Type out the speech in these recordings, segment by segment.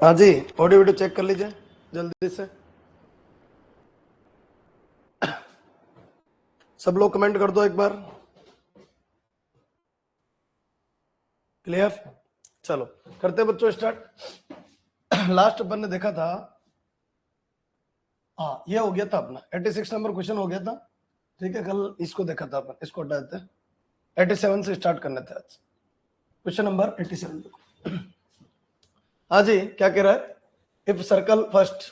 हाँ जी, audio video check कर लीजिए जल्दी से। सब लोग कमेंट कर दो एक बार। क्लियर? चलो करते हैं बच्चों स्टार्ट। लास्ट अपन ने देखा था, हाँ ये हो गया था अपना 86 नंबर क्वेश्चन हो गया था। ठीक है, कल इसको देखा था अपन, इसको हटा देते हैं। 87 से स्टार्ट करने थे आज। क्वेश्चन नंबर 87 देखो। हाँ जी, क्या कह रहा है? इफ सर्कल फर्स्ट,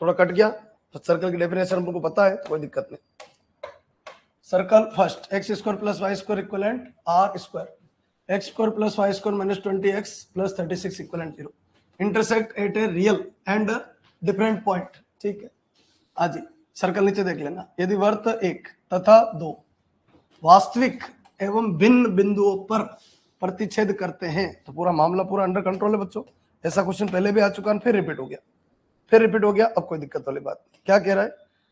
थोड़ा कट गया तो सर्कल की डेफिनेशन हमको पता है तो कोई दिक्कत नहीं। Circle first, x square plus y square equivalent r square, x square plus y square minus 20x plus 36 equivalent 0, intersect at a real and different point. ठीक है, हाँ जी, सर्कल नीचे देख लेना। यदि वर्त एक तथा दो वास्तविक एवं भिन्न बिंदुओं पर प्रतिच्छेद करते हैं तो पूरा मामला पूरा अंडर कंट्रोल है बच्चों। ऐसा क्वेश्चन पहले भी आ चुका है, फिर रिपीट हो गया, अब कोई दिक्कत वाली बात नहीं। क्या कह रहा है?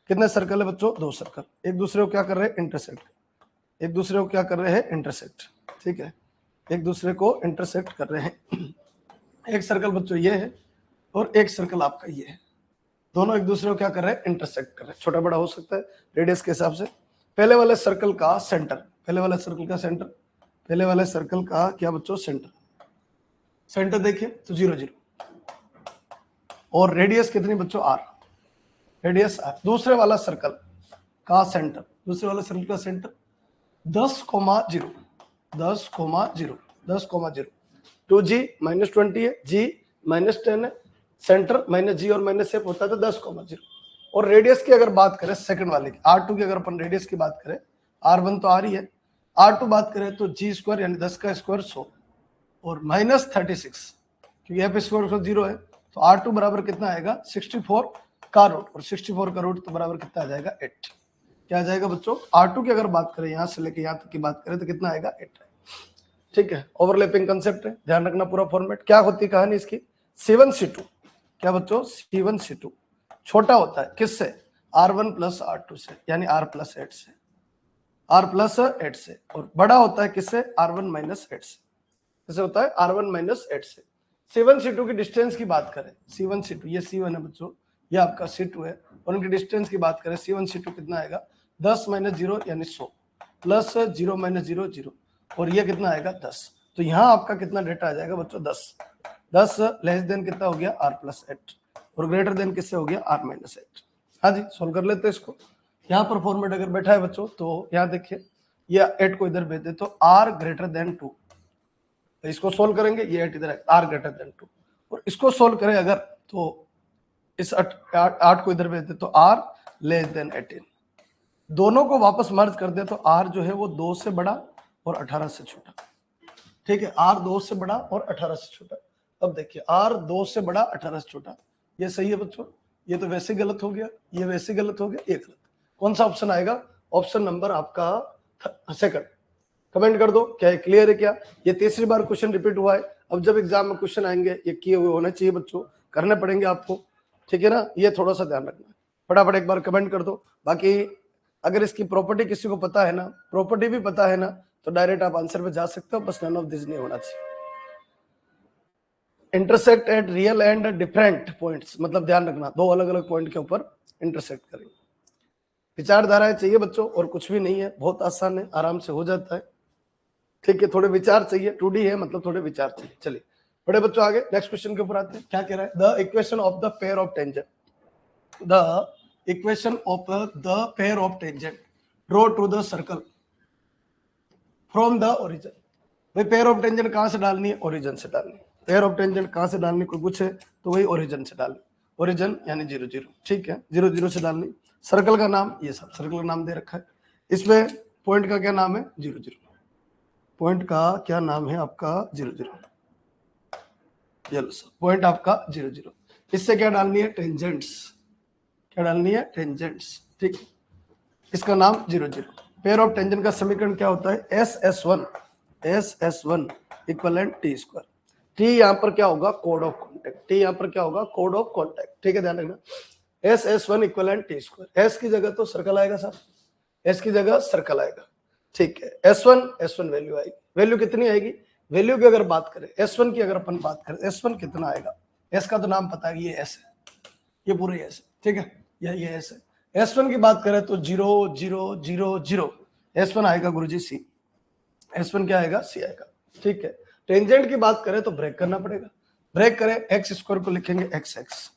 कितने सर्कल है बच्चों? दो सर्कल, एक दूसरे को क्या कर रहे हैं? इंटरसेक्ट। एक दूसरे को क्या कर रहे हैं? इंटरसेक्ट। ठीक है, एक दूसरे को इंटरसेक्ट कर रहे हैं। एक सर्कल बच्चों ये है और एक सर्कल आपका ये है, दोनों एक दूसरे को क्या कर रहे हैं? इंटरसेक्ट कर रहे हैं। छोटा बड़ा हो सकता है रेडियस के हिसाब से। पहले वाले सर्कल का सेंटर, पहले वाले सर्कल का सेंटर, पहले वाले सर्कल का क्या बच्चों? सेंटर। सेंटर देखिए तो 0 0, और रेडियस कितनी बच्चों? R, radius r. दूसरे वाला सर्कल का सेंटर, दूसरे वाला सर्कल का सेंटर 10,0, 10,0, 10,0, 2g माइनस 20 है, g माइनस 10 है, सेंटर माइनस जी और माइनस एफ होता है तो 10,0। और रेडियस की अगर बात करें सेकंड वाले की, R2 की अगर अपन रेडियस की बात करें, R1 तो R ही है, R2 बात करें तो जी स्क्वायर यानी 10 का स्क्वायर 100 और माइनस 36, क्योंकि एफ स्क्वायर 0 है तो R2 बराबर कितना आएगा? 64 का रूट, और 64 का रूट तो बराबर कितना आ जाएगा? 8। क्या आ जाएगा बच्चों? R2 की अगर बात करें यहां से लेके यहां तक की बात करें तो कितना आएगा? 8। ठीक है, ओवरलैपिंग कंसेप्ट है, ध्यान रखना पूरा फॉर्मेट। क्या होती कहानी इसकी? C1 C2, क्या बच्चों? C1 C2 छोटा होता है किससे? R1 प्लस R2 से, यानी R प्लस 8 से, R प्लस 8 से। और बड़ा होता है किससे? R1 माइनस 8 से। कैसे होता है? R1 माइनस 8 से। C1 C2 की डिस्टेंस की बात करें, C1 C2 ये C1 है बच्चों, ये आपका C2 है, और उनकी डिस्टेंस की बात करें C1 C2 कितना आएगा? 10 माइनस 0 यानी 100 प्लस 0 माइनस 0 0, और ये कितना आएगा? 10। तो यहाँ आपका कितना डेटा आ जाएगा बच्चों? 10। 10 लेस देन कितना हो गया? R प्लस 8, और ग्रेटर देन किससे हो गया? R minus 8। हाँ जी, सोल्व कर लेते हैं इसको। यहाँ पर फॉर्मेट अगर बैठा है बच्चों तो यहाँ देखिए, ये 8 को इधर भेज दे तो R ग्रेटर देन 2, तो इसको सोल्व करेंगे, ये 8 इधर है, R ग्रेटर देन 2, और इसको सोल्व करें अगर तो इस 8 को इधर भेज दे तो R लेस देन 18। दोनों को वापस मर्ज कर दे तो R जो है वो 2 से बड़ा और 18 से छोटा। ठीक है, R 2 से बड़ा और 18 से छोटा। अब देखिए R 2 से बड़ा 18 से छोटा, ये सही है बच्चों, ये तो वैसे गलत हो गया, ये वैसे गलत हो गया, ये गलत। कौन सा ऑप्शन आएगा? ऑप्शन नंबर आपका सेकंड। कमेंट कर दो, क्या ये क्लियर है? क्या ये तीसरी बार क्वेश्चन रिपीट हुआ है? अब जब एग्जाम में क्वेश्चन आएंगे ये किए हुए होने चाहिए बच्चों, करने पड़ेंगे आपको। ठीक है ना, ये थोड़ा सा ध्यान रखना। फटाफट एक बार कमेंट कर दो। बाकी अगर इसकी प्रॉपर्टी किसी को पता है ना, प्रॉपर्टी भी पता है ना, तो डायरेक्ट आप आंसर पे जा सकते हो, बस नन ऑफ दिस नहीं होना चाहिए। Intersect at real and different points, मतलब ध्यान रखना दो अलग अलग पॉइंट के ऊपर इंटरसेक्ट करेंगे। विचारधाराएं चाहिए बच्चों, और कुछ भी नहीं है, बहुत आसान है, आराम से हो जाता है। ठीक है, थोड़े विचार चाहिए, 2D है मतलब थोड़े विचार चाहिए। चलिए बड़े बच्चों आगे नेक्स्ट क्वेश्चन के ऊपर आते हैं। क्या कह रहा है? The equation of the pair of tangent, the equation of the pair of tangent draw two the circle from the origin. भाई पेयर ऑफ टेंजेंट कहां से डालनी है? ओरिजिन से डालनी है। पेयर ऑफ टेंजेंट कहां से डालनी? कोई पूछे तो वही ओरिजिन से डालनी, ओरिजिन यानी 0 0। ठीक है, 0 0 से डालनी। सर्कल का नाम, ये सब सर्कल का नाम दे रखा है। इसमें पॉइंट का क्या नाम है? 0 0। पॉइंट का क्या नाम है आपका? 0 0। पॉइंट आपका 0 0। इससे क्या डालनी है? टेंजेंट्स। क्या डालनी है? टेंजेंट्स। ठीक, इसका नाम 0 0। पेयर ऑफ टेंजेंट का समीकरण क्या होता है? SS1 equivalent t square. T यहाँ पर क्या होगा? Code of contact. टी यहाँ पर क्या होगा? Code of contact. ठीक है, ध्यान रखना। SS1 equivalent t square. S की जगह तो सर्कल आएगा साहब, एस की जगह सर्कल आएगा। ठीक है, S1 वैल्यू आएगी। वैल्यू कितनी आएगी? वैल्यू की अगर बात करें S1 की, अगर अपन बात करें S1 कितना आएगा? एस का तो नाम पता है, ये एस है, ये पूरे एस है, ठीक है, ये एस है। S1 की बात करें तो 0 0 0 0, S1 आएगा गुरुजी C, S1 क्या आएगा C आएगा, ठीक है। टेंजेंट की बात करें तो ब्रेक करना पड़ेगा, ब्रेक करें, एक्स स्क्वायर को लिखेंगे एक्स एक्स,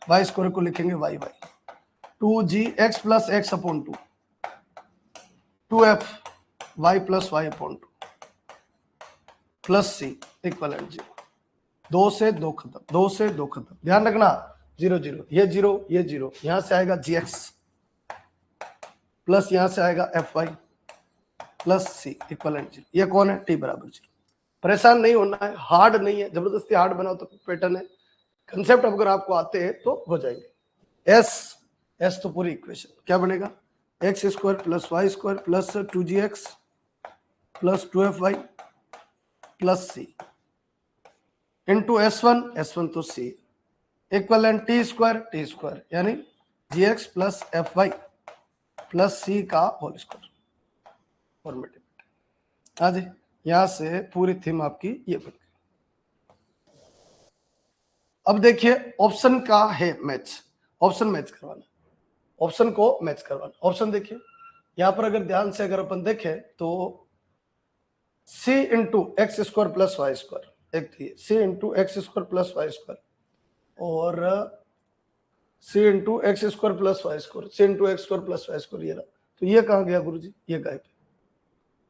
वाई स्क्वायर को लिखेंगे y y, 2gx plus x upon 2, 2f y plus y upon 2 plus c equivalent 0, 2 से 2 खत्म, 2 से 2 खत्म, ध्यान रखना 0 0, ये 0 ये 0, यहां से आएगा gx प्लस यहां से आएगा fy प्लस सी इक्वलेंट 0। ये कौन है? t बराबर 0। परेशान नहीं होना है, हार्ड नहीं है, जबरदस्ती हार्ड बनाओ तो पैटर्न है, कंसेप्ट अगर आपको आते हैं तो हो जाएंगे। एस तो पूरी इक्वेशन क्या बनेगा? X square plus y square plus 2gx plus 2fy plus c into S1 तो सी इक्वलेंट टी स्क्वायर यानी gx plus fy plus c का होल स्क्वायर फॉर्मेटिव। हाँ जी, यहां से पूरी थीम आपकी ये बन गई। अब देखिए ऑप्शन का है मैच, ऑप्शन मैच करवाना, ऑप्शन को मैच करवाना। ऑप्शन देखिए यहां पर अगर ध्यान से अगर अपन देखें तो c into x square plus y square, एक थी c into x square plus y square और c into x square plus y square, c into x square plus y square, ये रहा। तो ये कहाँ गया गुरुजी? ये गायब है,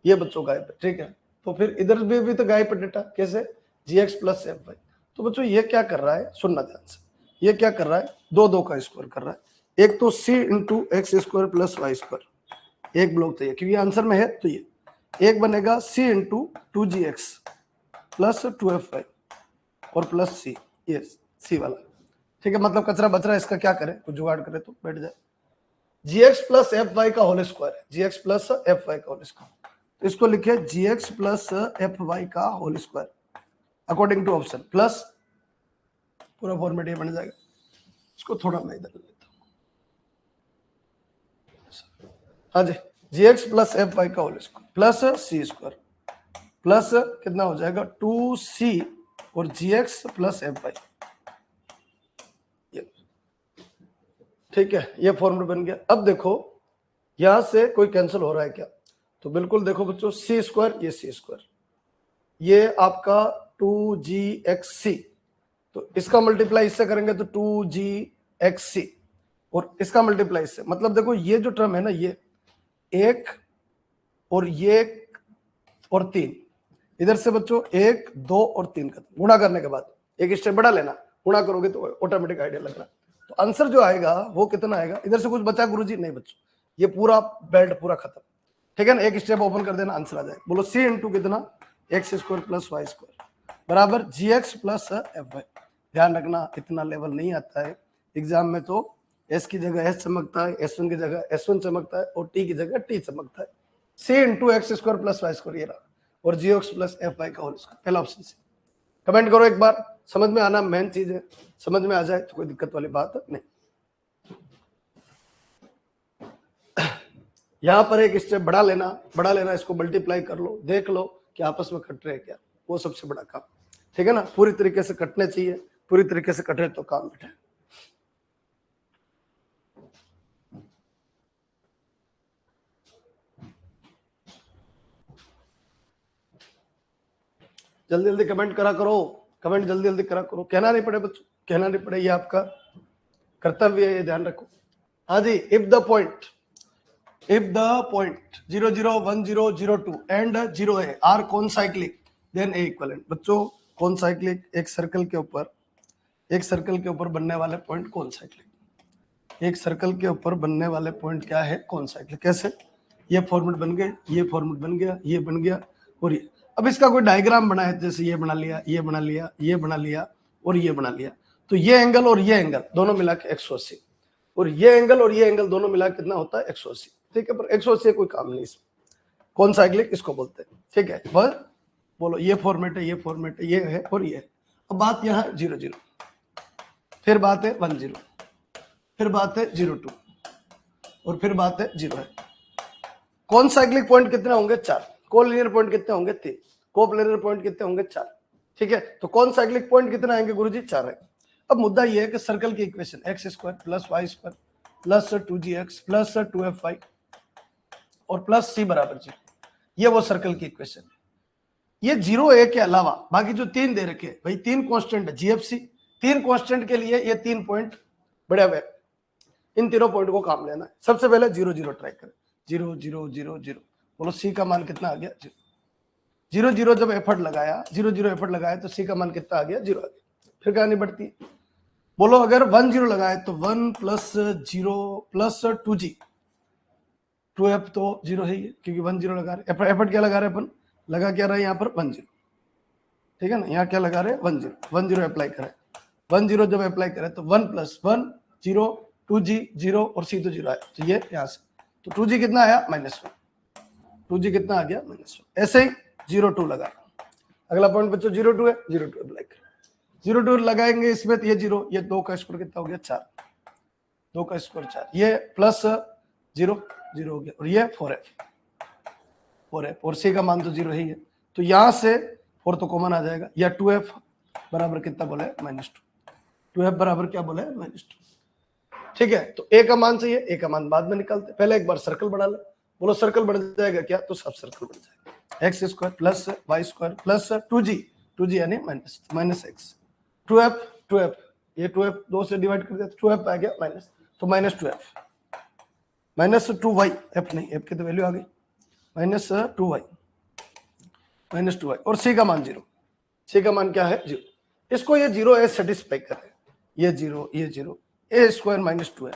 ये बच्चों गायब है, ठीक है। तो फिर इधर भी तो गायब है डेटा, कैसे? gx plus fy। तो बच्चों ये क्या कर रहा है, सुनना ध्यान से, ये क्या कर रहा है? 2 का स्क्वायर कर रहा है। एक तो c into x square plus y square, एक ब्लॉक तो ये, क्योंकि आंसर में है तो ये एक बनेगा c into 2gx plus 2fy और प्लस सी, ये सी वाला, ठीक है। मतलब कचरा बच रहा है, इसका क्या करें, कुछ जुगाड़ करें तो बैठ जाए। gx प्लस fy का होल स्क्वायर है, gx प्लस fy का होल स्क्वायर, तो इसको लिखे gx प्लस fy का whole square according to option, plus पूरा फॉर्मेट ये बन जाएगा। इसको थोड़ा मैं इधर लेता हूं, हाँ जी, gx प्लस fy का होल स्क्वायर प्लस सी स्क्वायर प्लस कितना हो जाएगा 2c और gx प्लस fy, ठीक है, ये फॉर्मूला बन गया। अब देखो यहां से कोई कैंसिल हो रहा है क्या? तो बिल्कुल देखो बच्चों, सी स्क्वायर ये सी स्क्वायर, ये आपका 2gxc, तो इसका मल्टीप्लाई इससे करेंगे तो 2gxc और इसका मल्टीप्लाई इससे, मतलब देखो ये जो टर्म है ना, ये एक और ये और 3, इधर से बच्चों 1 2 और 3 का गुणा करने के बाद एक स्टेप बढ़ा लेना, गुणा करोगे तो ऑटोमेटिक आइडिया लग रहा है। तो आंसर जो आएगा वो कितना आएगा? इधर से कुछ बचा गुरुजी? नहीं बच्चों, ये पूरा बेल्ट पूरा खत्म, ठीक है ना। एक स्टेप ओपन कर देना, आंसर आ जाएगा। बोलो c इंटू कितना? X square plus y square बराबर gx प्लस fy। ध्यान रखना इतना लेवल नहीं आता है एग्जाम में, तो s की जगह s चमकता है, s1 की जगह s1 चमकता है और t की जगह t चमकता है। c into x square plus y square ये रहा और gx प्लस fy का होल स्क्वायर, पहला ऑप्शन से। कमेंट करो एक बार, समझ में आना मेन चीज है, समझ में आ जाए तो कोई दिक्कत वाली बात नहीं। यहां पर एक स्टेप बढ़ा लेना, इसको मल्टीप्लाई कर लो, देख लो कि आपस में कट रहे हैं क्या, वो सबसे बड़ा काम, ठीक है ना। पूरी तरीके से कटने चाहिए, पूरी तरीके से कट रहे तो काम बैठे। जल्दी जल्दी कमेंट करा करो, कमेंट जल्दी जल्दी करा करो, कहना नहीं पड़े बच्चों, कहना नहीं पड़े, ये आपका कर्तव्य है, ये ध्यान रखो। हाँ जी, if the point 0 0 1 0 0 2 and 0 a are concyclic then a equivalent. बच्चों कॉनसाइक्लिक एक सर्कल के ऊपर बनने वाले पॉइंट कॉनसाइक्लिक, एक सर्कल के ऊपर बनने वाले पॉइंट क्या है? कॉनसाइक्लिक। कैसे? ये फॉर्मेट बन गए, ये फॉर्मेट बन गया, ये बन गया और ये। अब इसका कोई डायग्राम बनाए, जैसे ये बना लिया, ये बना लिया, ये बना लिया और ये बना लिया, तो ये एंगल और ये एंगल दोनों मिला के 180 और ये एंगल और ये एंगल दोनों मिला कितना होता है? 180, ठीक है। पर 180 कोई काम नहीं, कॉनसाइक्लिक इसको बोलते हैं, ठीक है। बस बोलो ये फॉर्मेट है, ये फॉर्मेट है, ये है और ये है। अब बात यहाँ 0 0, फिर बात है 1 0, फिर बात है 0 2 और फिर बात है 0 है। कॉनसाइक्लिक पॉइंट कितने होंगे? 4। कोलिनियर पॉइंट कितने होंगे? 3। कोप्लेनर पॉइंट कितने होंगे? 4, ठीक है। तो कॉनसाइक्लिक पॉइंट कितने आएंगे गुरुजी? 4 है। अब मुद्दा ये है कि सर्कल की equation x square plus y square plus 2gx plus 2fy और प्लस c बराबर 0, ये वो सर्कल की इक्वेशन। ये 0 a के अलावा बाकी जो 3 दे रखे भाई, 3 कांस्टेंट है जीएफसी, 3 कांस्टेंट के लिए ये 3 पॉइंट बड़े हुए, इन तीनों पॉइंट को काम लेना है। सबसे पहले 0 0 ट्राई करें, 0 0 0 0, बोलो सी का मान कितना आ गया 0 0 जब एफर्ट लगाया 0 0 एफर्ट लगाया तो सी का मान कितना आ गया 0 आ गया। फिर कहानी बढ़ती है, बोलो अगर 1 0 लगाए तो 1 प्लस 0 प्लस 2g, 2f तो 0 है ये, क्योंकि 1 0 लगा रहे। एफर्ट क्या लगा रहे अपन, लगा क्या रहा है यहाँ पर 1 0, ठीक है ना, यहाँ क्या लगा रहे 1 0, 1 0 अप्लाई करें, 1 0 जब अप्लाई करें तो 1 प्लस 1 0 2g 0 और c तो 0 आया, तो ये यहाँ से तो 2g कितना आया -1, 2g कितना आ गया -1। ऐसे ही 0 2 लगा, अगला पॉइंट बच्चों 0 2 है, 0 2 अप्लाई करें, 0 2 लगाएंगे इसमें तो ये 0, ये 2 का स्क्वायर कितना हो गया 4, 2 का स्क्वायर 4, ये प्लस 0 0 हो गया और ये 4f और c का मान तो 0 ही है, तो यहां से 4 तो कॉमन आ जाएगा, या 2f बराबर कितना बोले -2, 2f बराबर क्या बोले -2, ठीक है। तो a का मान चाहिए, a का मान बाद में निकालते, पहले एक बार सर्कल बढ़ा ले, बोलो सर्कल बढ़ जाएगा क्या, तो सब सर्कल बढ़ जाएगा, x square plus y square plus 2g यानी माइनस एक्स, 2f ये 2f 2 से डिवाइड कर दिया तो 2f आ गया माइनस, तो -2f -2y, f नहीं, f की तो वैल्यू आ गई, -2y और c का मान 0, c का मान क्या है 0, इसको ये 0 ए सेटिस्फाई कर रहे हैं, ये 0 ये 0, a स्क्वायर -2 है,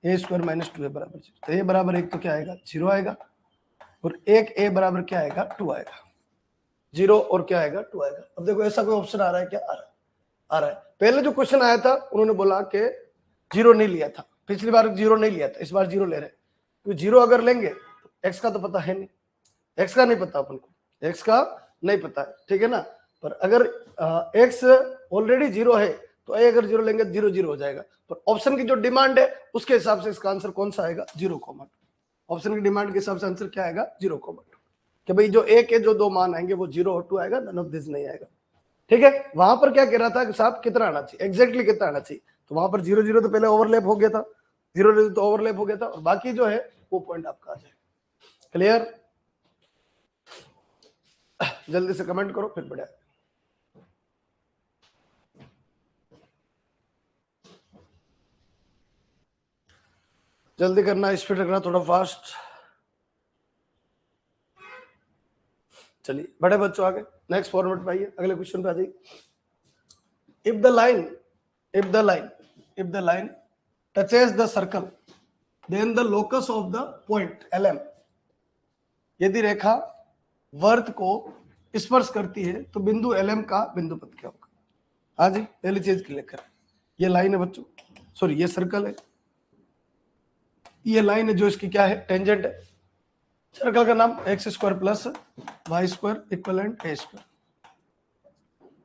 a स्क्वायर -2 है बराबर 0, तो a बराबर 1 तो क्या आएगा 0 आएगा, और एक a बराबर क्या आएगा 2 आएगा, 0 और क्या आएगा 2 आएगा। अब देखो ऐसा कोई ऑप्शन आ रहा है क्या, आ रहा है। पहले जो क्वेश्चन आया था उन्होंने बोला कि 0 नहीं लिया था, पिछली बार 0 नहीं लिया था, इस बार 0 ले रहे, तो 0 अगर लेंगे तो x का तो पता है नहीं, x का नहीं पता अपन को, x का नहीं पता है, ठीक है ना, पर अगर x ऑलरेडी 0 है तो a अगर 0 लेंगे 0 0 हो जाएगा, पर ऑप्शन की जो डिमांड है उसके हिसाब से इसका आंसर कौन सा आएगा 0, ऑप्शन की डिमांड के हिसाब से आंसर क्या आएगा 0, कि भाई जो a के जो 2 मान आएंगे वो 0 और 2 आएगा, नन ऑफ दिस नहीं आएगा, ठीक है। वहां पर क्या कह रहा था कि साहब कितना आना चाहिए, एग्जैक्टली कितना आना चाहिए, तो वहां पर 0 0 तो पहले ओवरलैप हो गया था, 0 0 तो ओवरलैप हो गया था, और बाकी जो है वो पॉइंट आपका आ जाएगा। क्लियर, जल्दी से कमेंट करो फिर बढ़िया। जल्दी करना, स्पीड रखना थोड़ा फास्ट। चलिए बड़े बच्चों आगे नेक्स्ट फॉर्मेट पे आइए, अगले क्वेश्चन पे आ जाइए। If the line touches the circle then the locus of the point LM, यदि रेखा वर्त को स्पर्श करती है तो बिंदु LM का बिंदु पद क्या होगा। हाँ जी, पहली चीज क्लियर कर, ये लाइन है बच्चों, सॉरी ये सर्कल है, ये लाइन है जो इसकी क्या है टेंजेंट है, सर्कल का नाम x square plus y square equivalent a square,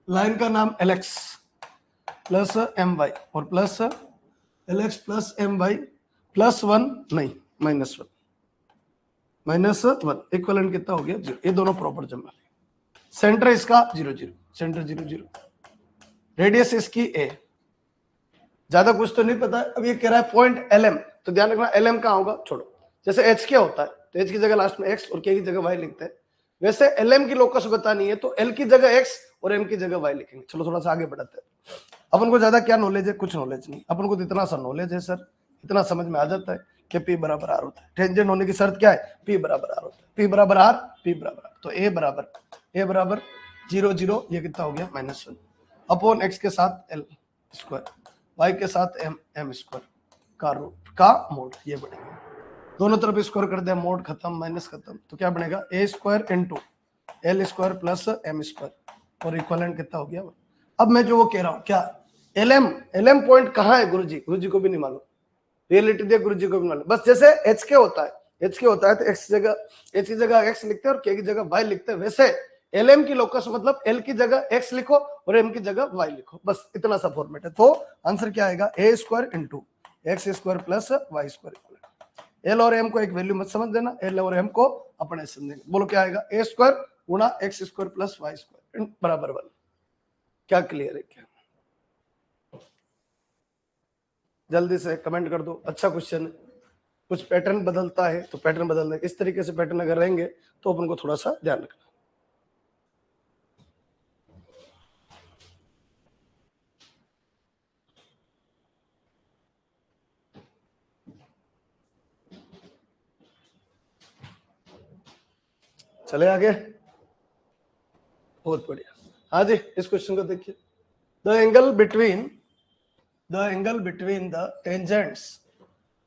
line का नाम LX प्लस MY और plus LX plus MY plus 1 नहीं -1 इक्वलेंट कितना हो गया 0, ये दोनों प्रॉपर जमा, सेंटर इसका 0 0, सेंटर 0 0, रेडियस इसकी A, ज्यादा कुछ तो नहीं पता। अब ये कह रहा है पॉइंट LM, तो ध्यान रखना LM कहाँ होगा, छोड़ो, जैसे H क्या होता है तो H की जगह लास्ट में X और K की जगह Y लिखते हैं, वैसे LM की लोकस बतानी है तो L की जगह X और M की जगह Y लिखेंगे। चलो थोड़ा सा आगे बढ़ाते हैं, अपन को ज्यादा क्या नॉलेज है, कुछ नॉलेज नहीं, अपन को तो इतना सा नॉलेज है सर, इतना समझ में आ जाता है कि P बराबर R होता है, टेंजेंट होने की शर्त क्या है P बराबर R होता है, P बराबर R, P बराबर R, तो A बराबर 0 0, ये कितना हो गया -1 अपॉन X के साथ L स्क्वायर, Y के साथ M स्क्वायर का रूट का मोड, ये बनेगा, दोनों तरफ स्क्वायर कर दे, मोड खत्म माइनस खत्म, तो क्या बनेगा A square into L square plus M square और इक्वलेंट कितना हो गया। अब मैं जो वो कह रहा हूँ क्या LM पॉइंट कहाँ है गुरुजी को भी नहीं मालूम, रियलिटी दे गुरुजी को भी मालूम, बस जैसे HK होता है तो H की जगह X लिखते हैं और K की जगह Y लिखते हैं, वैसे LM की लोकस मतलब L की जगह X लिखो और M की जगह Y लिखो, बस इतना सा फॉर्मेट है। तो आंसर क्या आएगा A square into X square plus Y square, L और M को एक वैल्यू मत समझ देना, L और M को अपने समझेंगे, बोलो क्या आएगा A स्क्वायर गुणा X square plus Y square बराबर 1, क्या क्लियर है क्या। जल्दी से कमेंट कर दो। अच्छा क्वेश्चन है, कुछ पैटर्न बदलता है तो पैटर्न बदलने इस तरीके से पैटर्न अगर रहेंगे तो अपन को थोड़ा सा ध्यान रखना। चले आगे, बहुत बढ़िया। हाँ जी, इस क्वेश्चन को देखिए। The angle between the tangents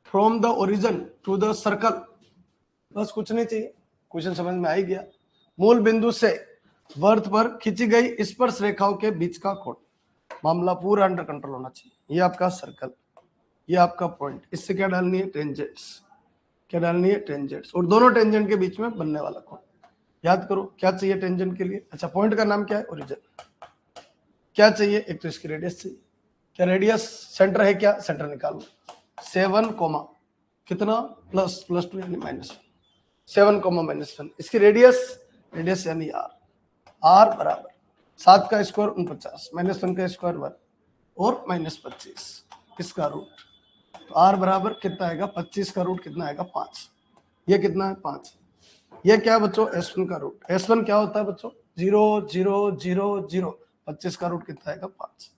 from the origin to the circle, बस कुछ नहीं चाहिए, क्वेश्चन समझ में आ ही गया। मूल बिंदु से वर्त पर खींची गई स्पर्श रेखाओं के बीच का कोण, मामला पूरा अंडर कंट्रोल होना चाहिए। ये आपका सर्कल, ये आपका पॉइंट, इससे क्या डालनी है, टेंजेंट्स, क्या डालनी है, टेंजेंट्स, और दोनों टेंजेंट के बीच में बनने वाला कोण। याद करो क्या चाहिए टेंजेंट के लिए। अच्छा, पॉइंट का नाम क्या है, ओरिजिन। क्या चाहिए, एक तो इसकी रेडियस चाहिए। क्या रेडियस, सेंटर है क्या, सेंटर निकालो। 7 कोमा कितना, +2 यानी -1, 7 कोमा -1। इसकी रेडियस यानी आर बराबर 7 का स्क्वायर 49, -1 का स्क्वायर 1 और -25 इसका रूट। तो आर बराबर कितना आएगा, 25 का रूट कितना आएगा, 5। ये कितना है, 5। ये क्या बच्चों, S1 का रूट। S1 क्या होता है बच्चों, 0 0 0 0। 25 का रूट कितना आएगा, 5।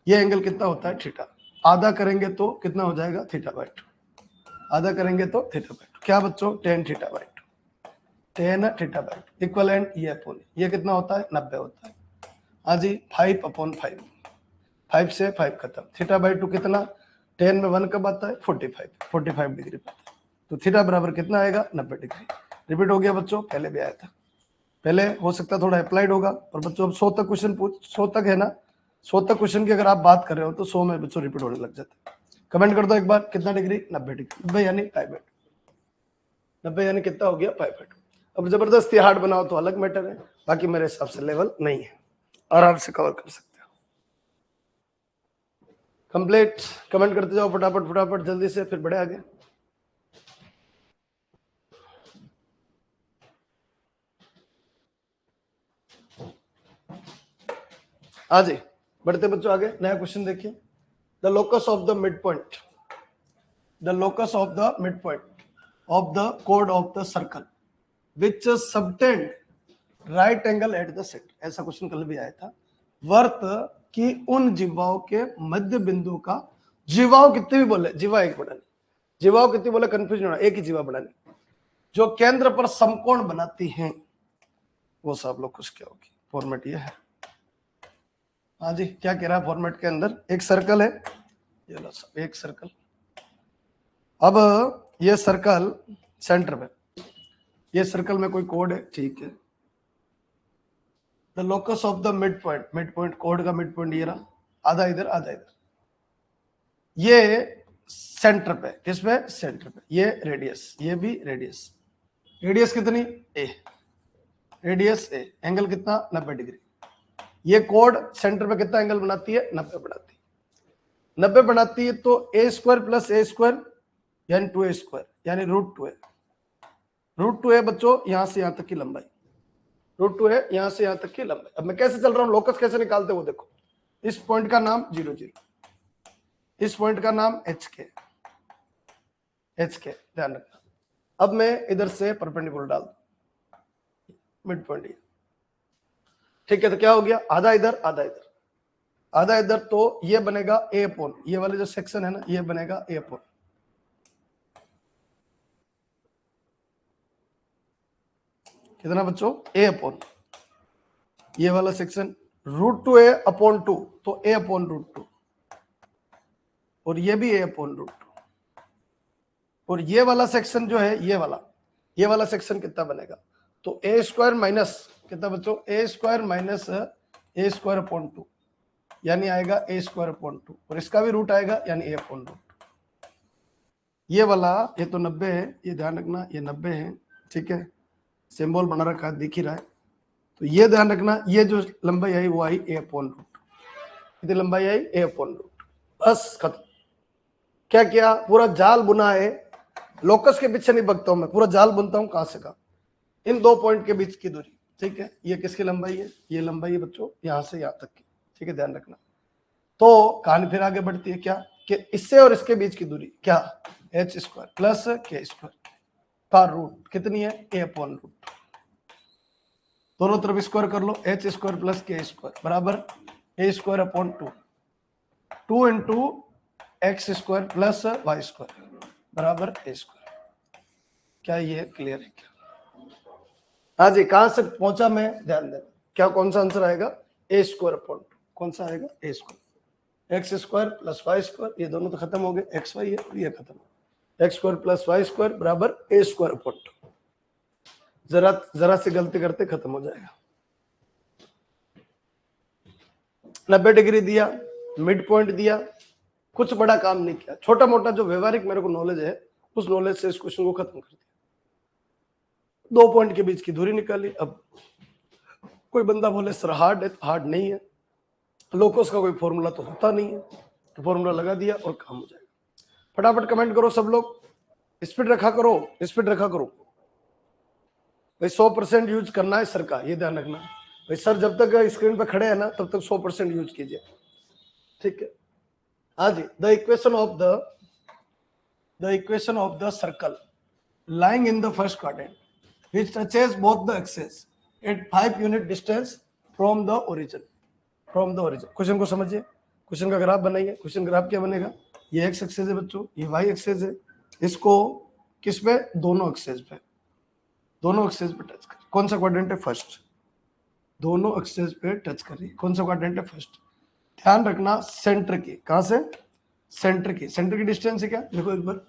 ये एंगल कितना होता है, थीटा। आधा करेंगे तो कितना हो जाएगा, θ/2। आधा करेंगे तो θ/2। क्या बच्चों, tan θ/2, tan θ/2 इक्वलेंट ये अपोन ये कितना होता है, 90 होता है। हाँ जी, 5/5, 5 से 5 खत्म। θ/2 कितना, tan में 1 कब आता है, 45 डिग्री पर। तो थीटा बराबर कितना आएगा, 90 डिग्री। रिपीट हो गया बच्चों, पहले भी आया था। पहले हो सकता है थोड़ा अप्लाइड होगा, और बच्चों अब 100 तक क्वेश्चन पूछ, 100 तक है ना, 100 तक क्वेश्चन की अगर आप बात कर रहे हो तो 100 में बच्चों रिपीट होने लग जाता है। कमेंट कर दो एक बार, कितना डिग्री, 90 डिग्री। 90 यानी π/2, 90 यानी कितना हो गया, π/2। अब जबरदस्ती हार्ड बनाओ तो अलग मैटर है, बाकी मेरे हिसाब से लेवल नहीं है, आराम से कवर कर सकते हो। कंप्लीट, कमेंट करते जाओ फटाफट फटाफट जल्दी से, फिर बढ़े आगे। आज ही बढ़ते बच्चों आगे, नया क्वेश्चन देखिए। The locus of the mid point, the locus of the mid point of the code of the circle which subtend right angle at the centre. ऐसा क्वेश्चन कल भी आया था। वर्त की उन जीवाओं के मध्य बिंदु का, जीवाओं कितने भी बोले, जीवा एक बढ़ानी, जीवाओं कितनी बोले कंफ्यूज होना, एक ही जीवा बढ़ानी, जो केंद्र पर समकोण बनाती हैं, वो सब लोग कुछ क्या होगी। फॉर्मेट ये है। हाँ जी, क्या कह रहा है फॉर्मेट के अंदर, एक सर्कल है, ये लो सब, एक सर्कल। अब ये सर्कल सेंटर पे, ये सर्कल में कोई कोड है, ठीक है। The locus of the mid point code का मिड पॉइंट ये रहा, आधा इधर आधा इधर। ये सेंटर पे, किस पे, सेंटर पे। ये रेडियस, ये भी रेडियस, रेडियस कितनी, ए, रेडियस ए, एंगल कितना, 90 डिग्री। ये कोड सेंटर पे कितना एंगल बनाती है, 90 बनाती है। 90 बनाती है तो a² + a² यानी 2a² यानी √2 है। √2 है बच्चों, यहां से यहां तक की लंबाई, √2 है यहां से यहां तक की लंबाई। अब मैं कैसे चल रहा हूं, लोकस कैसे निकालते हो देखो। इस पॉइंट का नाम 0 0, इस पॉइंट का नाम HK, ध्यान रखना। अब मैं इधर से परपेंडिकुलर डाल दूं, मिड पॉइंट ये, ठीक है। तो क्या हो गया, आधा इधर आधा इधर, आधा इधर, तो ये बनेगा A/, ये वाले जो सेक्शन है ना, ये बनेगा A/, कितना बच्चों, A/, ये वाला सेक्शन √2a/2, तो A/√2, और ये भी A/√2, और ये वाला सेक्शन जो है, ये वाला सेक्शन कितना बनेगा, तो a² माइनस कितना बच्चों, a² - a²/2 यानी आएगा a²/2, और इसका भी रूट आएगा यानी A/√2। ये वाला, ये तो 90 है, ये ध्यान रखना, ये 90 है, ठीक है, सिंबल बना रखा है, दिख ही रहा है। तो ये ध्यान रखना, ये जो लंबाई आई वो आई A/√2, कितनी लंबाई आई, A/√2, बस खत्म। क्या किया, पूरा जाल बुना है, लोकस के पीछे नहीं भगता हूं मैं, पूरा जाल बुनता हूं, कहां से कहां, इन दो पॉइंट के बीच की दूरी, ठीक है। ये किसकी लंबाई है, ये लंबाई है बच्चों यहां से यहां तक की, ठीक है, ध्यान रखना। तो कहानी फिर आगे बढ़ती है, क्या, कि इससे और इसके बीच की दूरी क्या, h square plus k square का रूट कितनी है, a अपॉन रूट। दोनों तरफ स्क्वायर कर लो, h square plus k square बराबर a square upon 2 into x square plus y square बराबर a स्क्वायर। क्या ये क्लियर है क्या? हाँ जी, कहां से पहुंचा मैं, ध्यान देना। क्या कौन सा आंसर आएगा, a स्क्वायर अपॉन 2। कौन सा आएगा, a square. X square plus y square, ये दोनों तो खत्म हो गए, एक्स वाई है और ये खत्म हो, x square plus y square बराबर a स्क्वायर अपॉन 2। जरा सी गलती करते खत्म हो जाएगा। 90 डिग्री दिया, मिड पॉइंट दिया, कुछ बड़ा काम नहीं किया, छोटा मोटा जो व्यवहारिक मेरे को नॉलेज है उस नॉलेज से इस क्वेश्चन को खत्म कर दिया। 2 पॉइंट के बीच की दूरी निकाली। अब कोई बंदा बोले सर हार्ड है, हार्ड नहीं है, लोकस का कोई फॉर्मूला तो होता नहीं है, तो फॉर्मूला लगा दिया और काम हो जाएगा। फटाफट कमेंट करो सब लोग, स्पीड रखा करो, स्पीड रखा करो भाई। 100% यूज करना है सर का, ये ध्यान रखना भाई। सर जब तक स्क्रीन पे खड़े हैं ना तब तक 100% यूज कीजिए, ठीक है। हाँ जी, the equation of the circle lying in the first quadrant which touches both the axes at 5 unit distance from the origin। Question को समझिए, क्वेश्चन का ग्राफ बनाइए। क्वेश्चन ग्राफ क्या बनेगा, ये एक्स एक्सेस है बच्चों, ये वाई एक्सेस है, इसको किस पे, दोनों एक्सेस पे, दोनों एक्सेस पे टच कर। कौन सा क्वाड्रेंट है, फर्स्ट। दोनों एक्सेस पे टच कर रही है, कौन सा क्वाड्रेंट है, फर्स्ट। ध्यान रखना सेंटर की, कहां से, सेंटर की डिस्टेंस है क्या, देखो एक बार।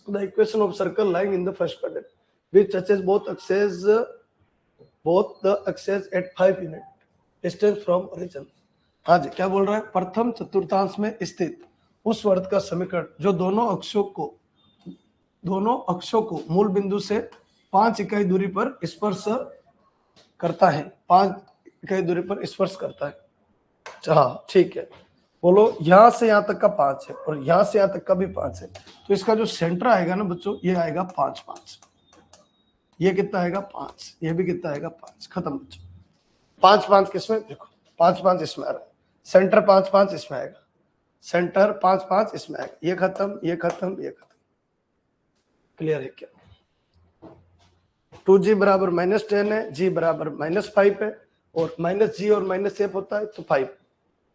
The equation of circle lying in the first quadrant which touches both the axes at 5 unit distance from origin। हाँ जी, क्या बोल रहा है, प्रथम चतुर्थांश में स्थित उस वर्त का समीकरण जो दोनों अक्षों को मूल बिंदु से 5 इकाई दूरी पर स्पर्श करता है, 5 इकाई दूरी पर स्पर्श करता है। हाँ ठीक है, बोलो यहां से यहां तक का 5 है और यहां से यहां तक का भी 5 है, तो इसका जो सेंटर आएगा ना बच्चों, ये आएगा 5 5। ये कितना आएगा, 5। ये भी कितना आएगा, 5। खत्म बच्चों। 5 5 किसमें, देखो 5 5 इसमें आ रहा है, सेंटर 5 5 इसमें आएगा, सेंटर 5 5 इसमें आएगा, ये खत्म, ये खत्म, ये खत्म। क्लियर है क्या? 2g बराबर -10 है, g बराबर -5 है, और -g और -f होता है तो 5,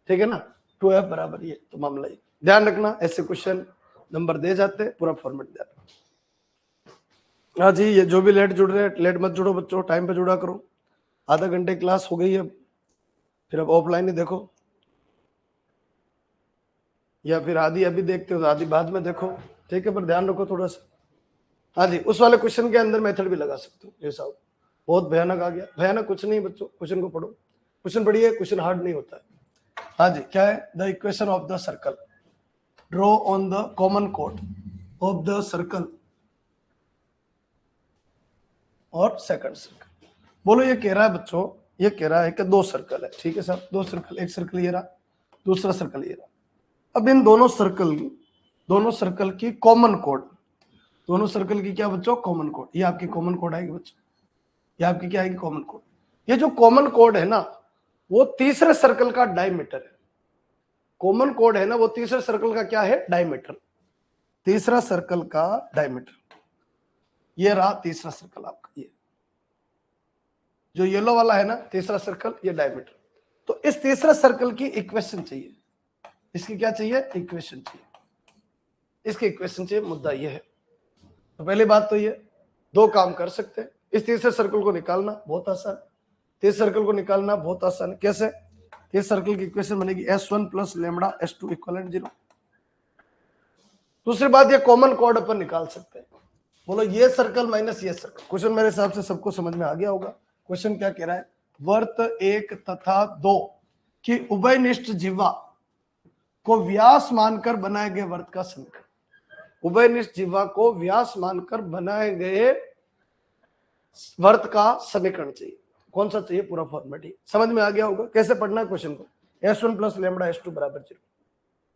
ठीक है ना। 2f बराबर ये, तो मामला ये। ध्यान रखना ऐसे क्वेश्चन नंबर दे जाते हैं, पूरा फॉर्मेट ध्यान। हाँ जी, ये जो भी लेट जुड़ रहे हैं, लेट मत जुड़ो बच्चों, टाइम पे जुड़ा करो। आधा घंटे क्लास हो गई है, फिर अब ऑफलाइन ही देखो, या फिर आधी अभी देखते हो तो आधी बाद में देखो, ठीक है। पर ध्यान रखो थोड़ा सा। हाँ जी, उस वाले क्वेश्चन के अंदर मेथड भी लगा सकते हो। ये साहब बहुत भयानक आ गया, भयानक कुछ नहीं बच्चों, क्वेश्चन को पढ़ो, क्वेश्चन पढ़िए, क्वेश्चन हार्ड नहीं होता है। हाँ जी, क्या है, the equation of the circle draw on the common code of the circle और सेकंड सर्कल। बोलो ये कह रहा है बच्चों, ये कह रहा है कि 2 सर्कल है, ठीक है साहब, 2 सर्कल, एक सर्कल ये रहा, दूसरा सर्कल ये रहा। अब इन दोनों सर्कल की कॉमन कोड, दोनों सर्कल की क्या बच्चों, कॉमन कोड। ये आपकी कॉमन कोड आएगी बच्चों, ये आपकी क्या आएगी, कॉमन कोड। ये जो कॉमन कोड है ना, वो तीसरे सर्कल का डायमीटर है। कॉमन कोड है ना, वो तीसरे सर्कल का क्या है, डायमीटर। तीसरा सर्कल का डायमीटर, ये रहा तीसरा सर्कल आपका, ये जो येलो वाला है ना तीसरा सर्कल, ये डायमीटर। तो इस तीसरा सर्कल की इक्वेशन चाहिए, इसकी क्या चाहिए, इक्वेशन चाहिए, इसकी इक्वेशन चाहिए। मुद्दा ये है, तो पहली बात तो ये 2 काम कर सकते हैं। इस तीसरे सर्कल को निकालना बहुत आसान, तीसरे सर्कल को निकालना बहुत आसान। कैसे, तीसरे सर्कल की इक्वेशन बनेगी S1 + लैम्बडा S2 = 0। दूसरी बात, ये कॉमन कोड अपन निकाल सकते हैं। बोलो ये सर्कल माइनस ये सर्कल। क्वेश्चन मेरे हिसाब से सबको समझ में आ गया होगा। क्वेश्चन क्या कह रहा है, वर्त 1 तथा 2 की उभयनिष्ठ जिह्वा को व्यास मानकर बनाए गए वर्त का समीकरण। उभयनिष्ठ जिह्वा को व्यास मानकर बनाए गए वर्त का समीकरण चाहिए। कौन सा चाहिए, पूरा फॉर्मेट ही समझ में आ गया होगा। कैसे पढ़ना है क्वेश्चन को, S1 + लैम्बडा S2 = 0,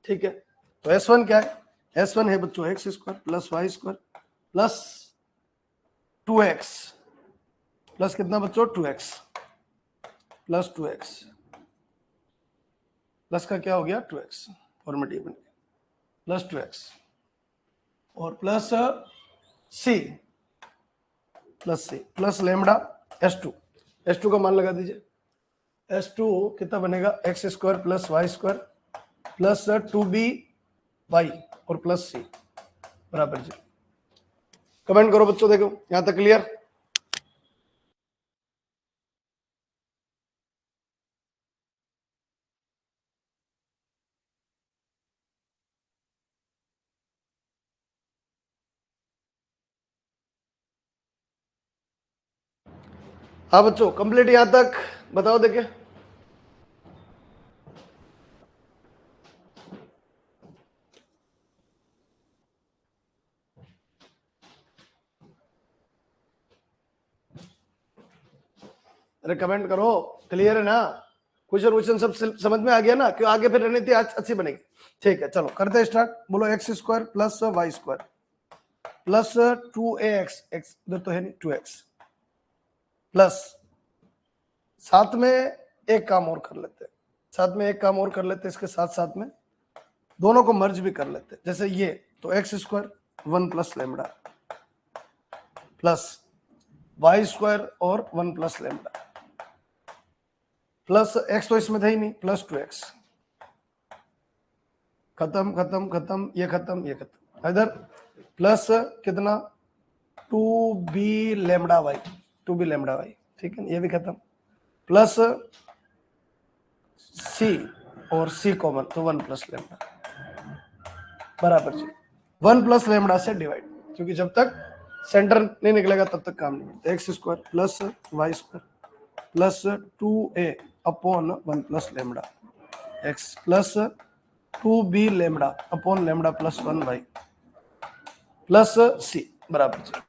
ठीक है। तो S1 क्या है, S1 है बच्चों x² + y² plus 2x plus कितना बच्चों, 2x प्लस 2x प्लस का क्या हो गया, 2x। फॉर्मेट ये बन गया। प्लस 2x और plus C plus lambda S2 का मान लगा दीजिए। S2 कितना बनेगा, x square plus y square plus 2BY और प्लस सी बराबर 0। कमेंट करो बच्चों, देखो यहां तक क्लियर। हाँ बच्चों, कंप्लीट यहां तक बताओ देखिए। अरे कमेंट करो, क्लियर है ना? क्वेश्चन सब समझ में आ गया ना? क्यों आगे फिर रणनीति अच्छी बनेगी। ठीक है, चलो करते हैं स्टार्ट। बोलो x square plus y square plus 2ax, x इधर तो है नहीं, 2x प्लस साथ में एक काम और कर लेते हैं, इसके साथ साथ में दोनों को मर्ज भी कर लेते हैं। जैसे ये तो x square 1 plus lambda plus y square और 1 प्लस लेमडा प्लस एक्स तो इसमें था ही नहीं, प्लस 2x। खत्म खत्म खत्म, ये खत्म ये खत्म। इधर प्लस कितना 2b लेमडा वाई, ठीक है, ये भी खत्म। प्लस c और c कॉमन तो 1 प्लस लेमडा बराबर 0। 1 प्लस लेमडा से डिवाइड, क्योंकि जब तक सेंटर नहीं निकलेगा तब तक काम नहीं करता। X square plus y square plus 2a upon 1 plus lambda x plus 2b lambda upon lambda plus 1y plus c बराबर 0।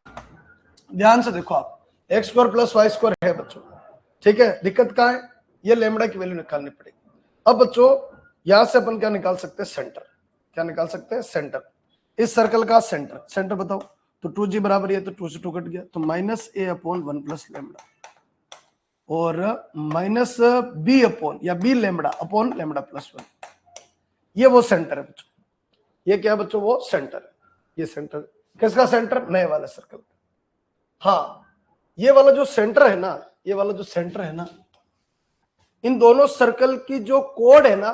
ध्यान से देखो आप, x square plus y square है बच्चों, ठीक है। दिक्कत कहाँ है, ये लेमडा की वैल्यू निकालनी पड़ेगी। अब बच्चों यहां से अपन क्या निकाल सकते हैं, सेंटर। इस सर्कल का सेंटर बताओ। तो 2g बराबर है, तो 2 से 2 कट गया, तो minus a upon 1 plus lambda और माइनस b अपॉन या b lambda upon lambda plus 1। ये वो सेंटर है बच्चों, ये क्या बच्चों, वो सेंटर है। ये सेंटर किसका सेंटर, नए वाले सर्कल। हाँ, ये वाला जो सेंटर है ना, इन दोनों सर्कल की जो कोड है ना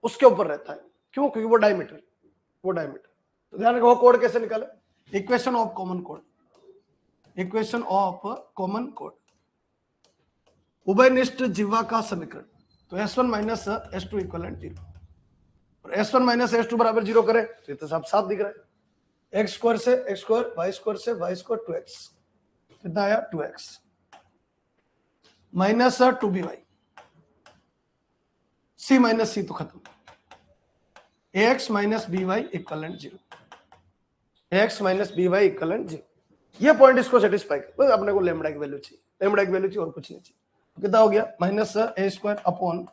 उसके ऊपर रहता है। क्यों, क्योंकि वो डायमीटर। तो ध्यान रखो कोड कैसे निकाले, इक्वेशन ऑफ कॉमन कोड, उभयनिष्ठ जीवा का समीकरण। तो S1 माइनस S2 इक्वलेंट 0 और S1 माइनस S2 बराबर 0 करें तो ये तो साफ दिख रहा है। एक्स स्क्वायर से एक्स स्क्वायर, वाई स्क्वायर से वाई स्क्वायर, 2x कितना आया 2x minus 2by, c minus c तो खत्म, ax माइनस by इक्वलेंट 0, ये पॉइंट इसको सेटिस्फाई कर, बस अपने को लेमडा की वैल्यू चाहिए, और कुछ नहीं चाहिए। तो कितना हो गया, minus a square upon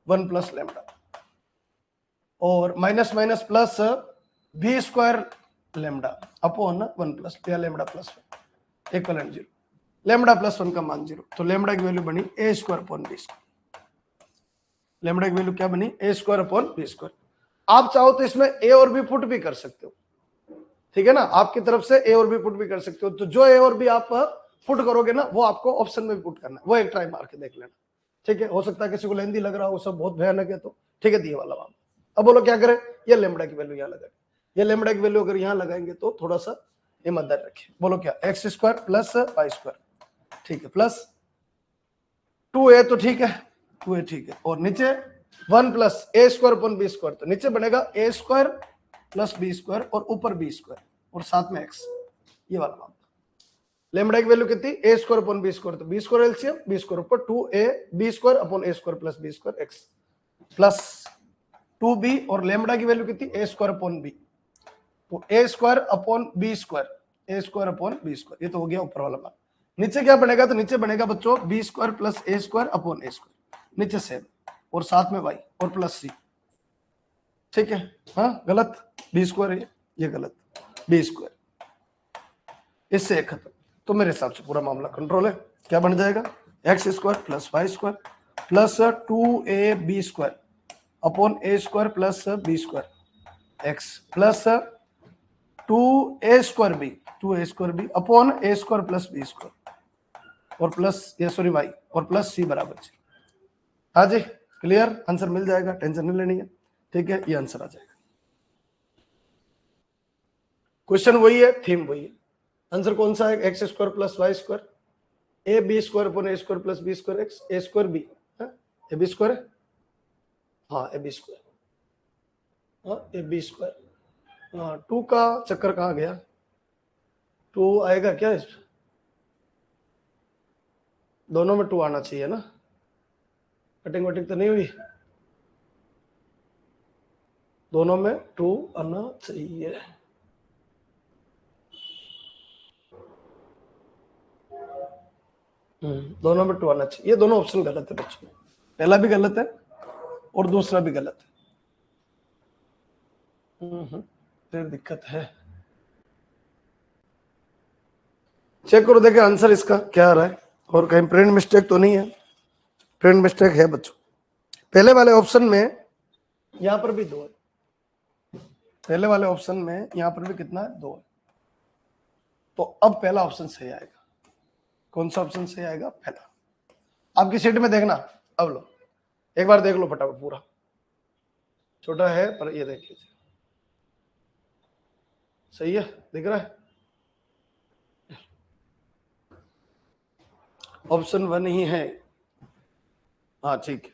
1 plus lambda और minus minus plus b square lambda upon 1 plus lambda plus 1 equivalent 0। Lambda plus 1 का मान 0, तो लेमडा की वैल्यू बनी a square upon b square. Lambda की वैल्यू क्या बनी, a square upon b square. आप चाहो तो इसमें a और b पुट भी कर सकते हो, ठीक है ना, आपकी तरफ से a और b पुट भी कर सकते हो। तो जो a और b आप पुट करोगे ना, वो आपको ऑप्शन में भी पुट करना है, वो एक ट्राई मार के देख लेना, ठीक है। हो सकता है किसी को लेंदी लग रहा हो, सब बहुत भयानक है, तो ठीक है, दिए वाला मामला। अब बोलो क्या करें, ये लेमडा की वैल्यू यहाँ लगाएंगे, ये लेमडा की वैल्यू अगर यहाँ लगाएंगे तो थोड़ा सा ईमानदारी रखिए। बोलो क्या, x square plus y square, ठीक है, प्लस 2a तो ठीक है, 2a ठीक है, और नीचे 1 plus a square upon b square, तो नीचे बनेगा a square plus b square और ऊपर b स्क्वायर और साथ में x, ये वाला मामला। लेमडा की वैल्यू कितनी, a square upon b square, तो b square LCM, b square ऊपर 2a b square upon a square plus b square x plus 2b, और लेमडा की वैल्यू कितनी, a स्क्वायर अपॉन b, तो a square upon b square, ये तो हो गया ऊपर वाला मान। नीचे क्या बनेगा, तो नीचे बनेगा बच्चों b square plus a square upon a square, नीचे सेम और साथ में y और प्लस c, ठीक है। हाँ गलत, b स्क्वायर है, ये गलत, b स्क्वायर, इससे एक खत्म। तो मेरे हिसाब से पूरा मामला कंट्रोल है। क्या बन जाएगा, x square plus y square plus 2ab square upon a square plus b square x plus 2a² b upon a² plus b² और प्लस ये सॉरी y और प्लस c बराबर 0। हाँ जी क्लियर, आंसर मिल जाएगा, टेंशन नहीं लेनी है। ठीक है, ये आंसर आ जाएगा। क्वेश्चन वही है, थीम वही है, आंसर कौन सा है? x² plus y², ab² upon a² plus b² x, a² b, ab², हाँ ab², हाँ ab², हाँ 2 का चक्कर कहाँ गया? 2 आएगा क्या इस दोनों में? 2 आना चाहिए ना, कटिंग वटिंग तो नहीं हुई, दोनों में 2 आना चाहिए। दोनों में 2 आना चाहिए। ये दोनों ऑप्शन गलत है बच्चों, पहला भी गलत है और दूसरा भी गलत है। फिर दिक्कत है, चेक करो देखे आंसर इसका क्या आ रहा है, और कहीं प्रिंट मिस्टेक तो नहीं है? प्रिंट मिस्टेक है बच्चों, पहले वाले ऑप्शन में यहां पर भी 2 है, पहले वाले ऑप्शन में यहां पर भी कितना है? 2 है। तो अब पहला ऑप्शन सही आएगा। कौन सा ऑप्शन सही आएगा? पहला। आपकी सीट में देखना, अब लो एक बार देख लो फटाफट, पूरा छोटा है पर ये देख लीजिए, सही है, दिख रहा है? ऑप्शन 1 ही है, हाँ ठीक है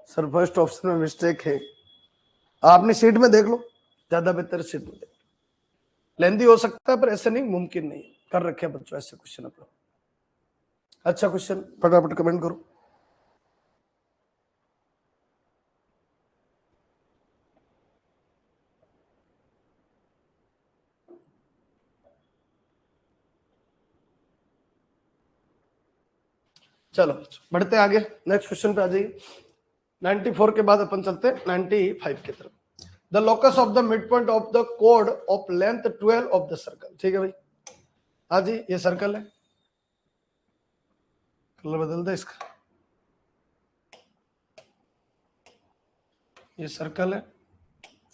सर, फर्स्ट ऑप्शन में मिस्टेक है। आपने सीट में देख लो, ज्यादा बेहतर सीट में देख लो, लेंदी हो सकता है पर ऐसे नहीं, मुमकिन नहीं कर रखे बच्चों ऐसे क्वेश्चन अपना। अच्छा क्वेश्चन, फटाफट कमेंट करो। चलो बढ़ते आगे, नेक्स्ट क्वेश्चन पे आ जाइए। 94 के बाद अपन चलते 95 की तरफ। The locus of the mid point of the code of length 12 of the circle. ठीक है भाई, हाँ जी ये सर्कल है, कलर बदल दे इसका, ये सर्कल है,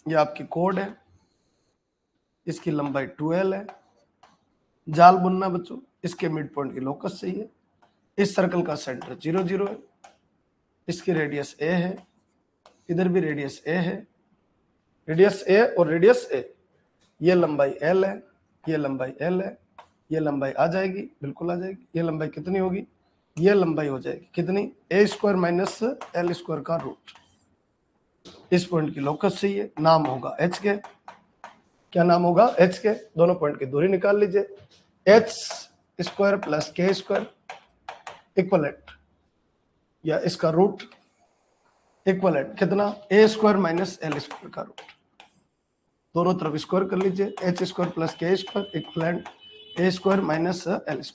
ये आपकी कोड है, इसकी लंबाई 12 है, जाल बुनना बच्चों, इसके मिड पॉइंट की लोकस चाहिए, इस सर्कल का सेंटर 0 0 है, इसकी रेडियस ए है, इधर भी रेडियस ए है, रेडियस ए और रेडियस ए, ये लंबाई एल है, ये लंबाई एल है, ये लंबाई आ जाएगी, बिल्कुल आ जाएगी। ये लंबाई कितनी होगी? ये लंबाई हो जाएगी कितनी? a² माइनस l² का रूट। इस पॉइंट की लोकस चाहिए, नाम होगा h के, क्या नाम होगा? h के, दोनों पॉइंट की दूरी निकाल लीजिए, h² प्लस k² इक्वलेंट, या इसका रूट इक्वलेंट कितना? a² माइनस l² का रूट, दोनों तरफ स्क्वायर कर लीजिए, h² plus k² equivalent a² minus l²,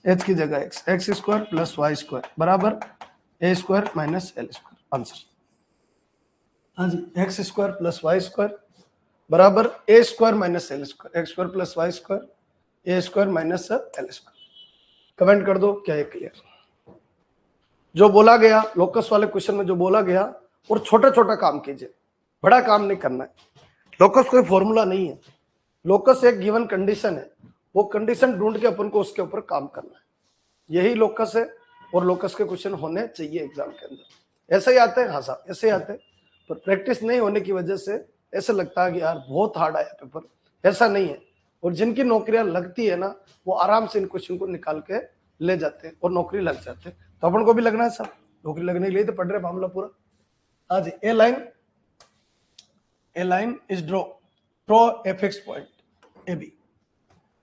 h की जगह x² प्लस y² बराबर a² माइनस l²। आंसर हाँ जी, x² प्लस y² बराबर a² minus l², x² plus y² a² minus l²। Comment कर दो क्या ये क्लियर? जो बोला गया लोकस वाले क्वेश्चन में, जो बोला गया, और छोटा छोटा काम कीजिए, बड़ा काम नहीं करना है। लोकस कोई फॉर्मूला नहीं है, लोकस एक गिवन कंडीशन है, वो कंडीशन ढूंढ के अपन को उसके ऊपर काम करना है, यही लोकस है। और लोकस के क्वेश्चन होने चाहिए एग्जाम के अंदर, ऐसे ही आते हैं, हाँ साहब ऐसे ही आते हैं, पर प्रैक्टिस नहीं होने की वजह से ऐसे लगता है कि यार बहुत हार्ड आया पेपर, ऐसा नहीं है। और जिनकी नौकरियां लगती है ना, वो आराम से इन क्वेश्चन को निकाल के ले जाते हैं और नौकरी लग जाते हैं। तो अपन को भी लगना है साहब, नौकरी लगने के लिए तो पढ़ रहे मामला पूरा। हाँ जी, a line is draw a fixed point AB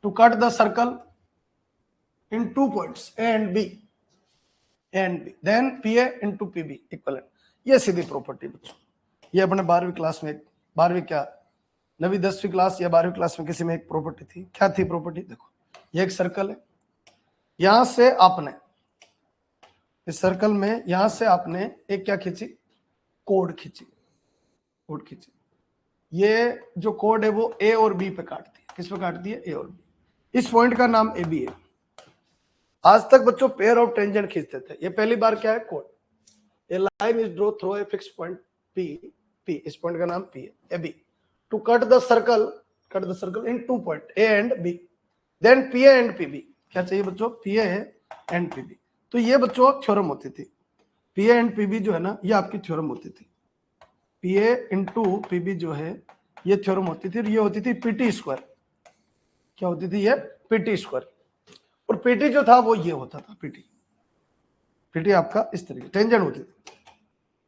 to cut the circle in 2 points A and B, then PA into PB equivalent। ये सीधी प्रॉपर्टी बच्चों, ये अपने 12वीं क्लास में, 12वीं क्या 9वीं 10वीं क्लास या 12वीं क्लास में किसी में एक प्रॉपर्टी थी। क्या थी प्रॉपर्टी? देखो ये एक सर्कल है, यहां से आपने इस सर्कल में, यहां से आपने एक क्या खींची? कोड खींची, कोड खींची। ये जो कोड है वो ए और बी पे काटती है। किस पे काटती है? ए और बी। इस पॉइंट का नाम ए बी है। आज तक बच्चों पेयर ऑफ टेंजेंट खींचते थे, ये पहली बार क्या है? Code. A line is draw through a fix point P P, इस पॉइंट का नाम P है, AB. To cut the circle in 2 point A and B. Then PA and PB. क्या चाहिए बच्चों? PA and PB. तो ये बच्चों थ्योरम होती थी. PA and PB जो है ना, ये आपकी थ्योरम होती थी. PA into PB जो है ये थ्योरम होती थी, ये होती थी PT स्क्वायर. क्या होती थी? ये PT स्क्वायर. और PT जो था वो ये होता था. PT आपका इस तरीके टेंजेंट होती थी.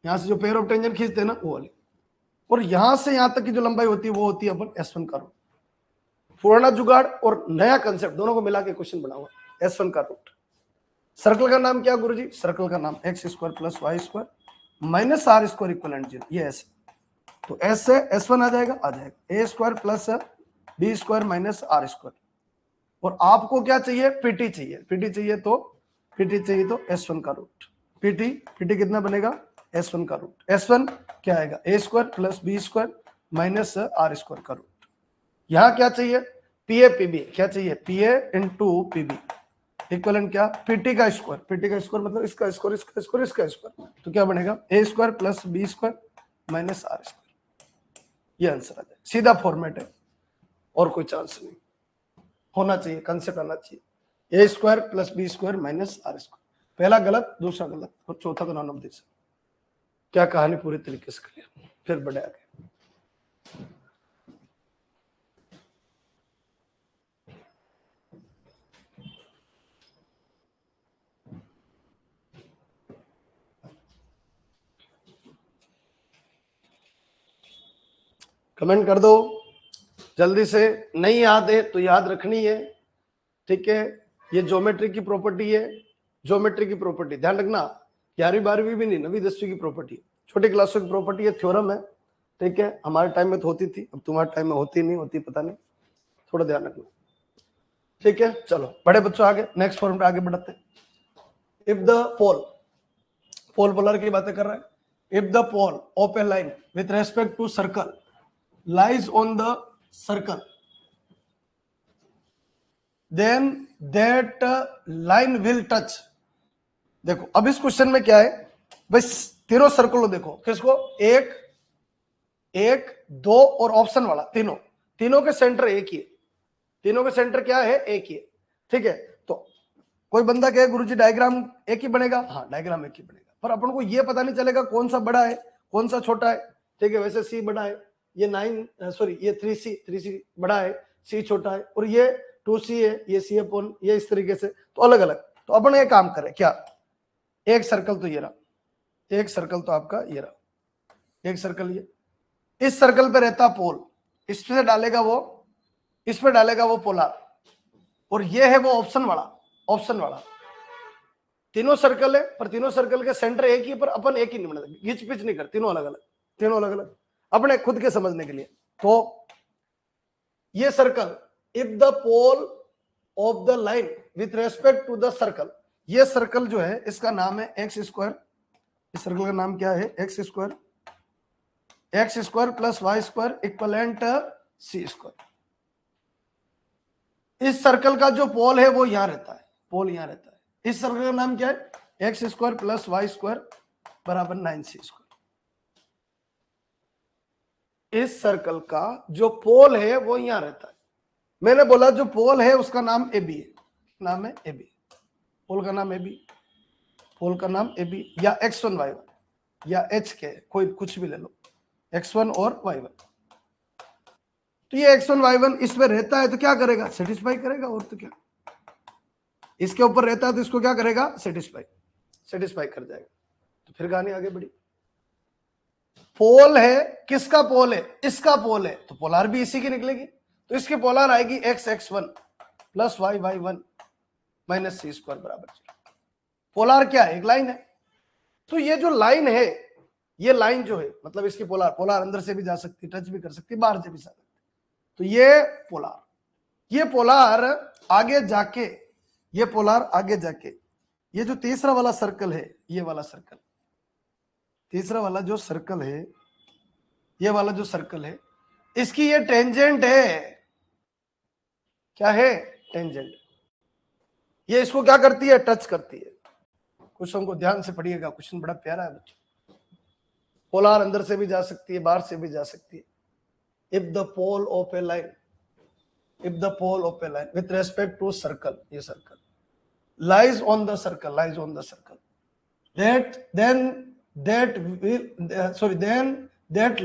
यहां से जो पेयर ऑफ टेंजेंट खींचते हैं ना वो वाली, और यहां से यहां तक की जो लंबाई होती है वो होती है अपन S1 का रूट. पुराना जुगाड़ और नया कंसेप्ट दोनों को मिला के क्वेश्चन बना हुआ. S1 का रूट. सर्कल का नाम क्या गुरुजी? सर्कल का नाम x square plus y square minus r square equal 0. ये ऐसे, तो S से S1 आ जाएगा a square plus b square minus r square. और आपको क्या चाहिए? PT चाहिए. तो S1 का रूट. PT कितना बनेगा? S1 का रूट. S1 क्या आएगा? a square plus b square minus r square का रूट. यहां क्या चाहिए? PA PB. क्या चाहिए? PA इंटू PB इक्वलेंट क्या? PT का स्क्वायर मतलब इसका स्क्वायर. तो क्या बनेगा? a square plus b square minus r square. ये आंसर आ जाए. सीधा फॉर्मेट है और कोई चांस नहीं. होना चाहिए, कंसेप्ट आना चाहिए. a square plus b square minus r square. पहला गलत, दूसरा गलत और चौथा तो नॉन ऑफ दिस. क्या कहानी पूरी तरीके से क्लियर. फिर बढ़े आगे. कमेंट कर दो जल्दी से. नहीं याद है तो याद रखनी है. ठीक है, ये ज्योमेट्री की प्रॉपर्टी है. ज्योमेट्री की प्रॉपर्टी ध्यान रखना. 11वीं 12वीं भी नहीं, 9वीं 10वीं की प्रॉपर्टी है. छोटी क्लासों की प्रॉपर्टी है, थ्योरम है. ठीक है, हमारे टाइम में तो होती थी, अब तुम्हारे टाइम में होती नहीं होती, पता नहीं. थोड़ा ध्यान रखना. ठीक है, चलो बड़े बच्चों आगे नेक्स्ट फॉर्म पे आगे बढ़ते हैं. इफ द पोलर की बातें कर रहे हैं. If the pole of a line with respect to circle lies on the circle, then that line will touch. देखो अब इस क्वेश्चन में क्या है, बस तीनों सर्कल देखो. किसको? एक 2 और ऑप्शन वाला. तीनों के सेंटर एक ही है. तीनों के सेंटर क्या है? एक ही है. ठीक है, तो कोई बंदा कहे गुरुजी डायग्राम एक ही बनेगा. हाँ, डायग्राम एक ही बनेगा, पर अपन को ये पता नहीं चलेगा कौन सा बड़ा है कौन सा छोटा है. ठीक है, वैसे C बड़ा है, ये 3C बड़ा है, C छोटा है, और ये 2C है, ये C अपॉन ये इस तरीके से, तो अलग अलग. तो अपन ये काम करें क्या? एक सर्कल तो ये रहा, एक सर्कल तो आपका ये रहा, एक सर्कल ये. इस सर्कल पे रहता पोल, इस पे डालेगा वो, इस पे डालेगा वो पोलर, और ये है वो ऑप्शन वाला. तीनों सर्कल है, पर तीनों सर्कल के सेंटर एक ही, पर अपन एक ही नहीं बनाते, घिच पिच नहीं करते. तीनों अलग अलग अपने खुद के समझने के लिए. तो ये circle, if the pole of the line with respect to the circle, ये सर्कल जो है इसका नाम है एक्स स्क्वायर. इस सर्कल का नाम क्या है? X square plus y square equivalent c square. इस सर्कल का जो पोल है वो यहां रहता है, इस सर्कल का नाम क्या है? X square plus y square बराबर 9c स्क्वायर. इस सर्कल का जो पोल है वो यहां रहता है. मैंने बोला जो पोल है उसका नाम AB है. नाम है AB. पोल का नाम AB या x1 y1 या h के कोई कुछ भी ले लो, x1 और y1. तो ये x1 y1 इसमें रहता है तो क्या करेगा? सेटिस्फाई करेगा. और तो क्या, इसके ऊपर रहता है तो इसको क्या करेगा? सेटिस्फाई कर जाएगा. तो फिर कहानी आगे बढ़ी. पोल है, किसका पोल है? इसका पोल है, तो पोलर भी इसी की निकलेगी. तो इसकी पोलर आएगी x1 plus y1 minus c square बराबर 0. पोलर क्या है? एक लाइन है. तो ये जो लाइन है, ये लाइन जो है मतलब इसकी पोलर अंदर से भी जा सकती, टच भी कर सकती, बाहर से भी जा सकती. तो ये पोलर आगे जाके, ये जो तीसरा वाला सर्कल है, ये वाला सर्कल, तीसरा वाला जो सर्कल है, ये वाला जो सर्कल है, इसकी ये टेंजेंट है. क्या है? टेंजेंट. ये इसको क्या करती है? टच करती है. क्वेश्चन को ध्यान से पढ़िएगा, क्वेश्चन बड़ा प्यारा है बच्चों. पोलार अंदर से भी जा सकती है, बाहर से भी जा सकती है। If the pole of a line, if the pole of a line with respect to circle, ये circle lies on the circle, lies on the circle, then that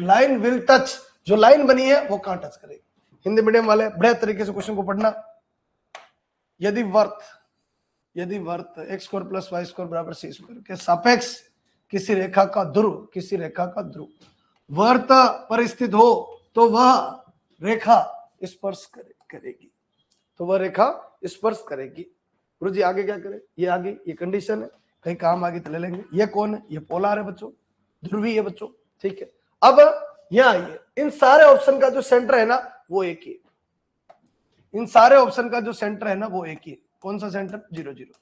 line will touch, जो लाइन बनी है वो कहां touch करेगी। Hindi medium वाले बड़े तरीके से क्वेश्चन को पढ़ना। यदि वर्त x square plus y square बराबर सी स्क्वायर के सापेक्ष किसी रेखा का ध्रुव वर्त पर स्थित हो तो वह रेखा स्पर्श करेगी, गुरु जी आगे क्या करें, ये आगे ये कंडीशन है, कहीं काम आगे तो ले लेंगे। ये कौन है, ये पोलार है बच्चों, ध्रुवी है बच्चों, ठीक है। अब यहाँ आइए, इन सारे ऑप्शन का जो सेंटर है ना वो एक ही, इन सारे ऑप्शन का जो सेंटर है ना वो एक ही। कौन सा सेंटर, 0 0।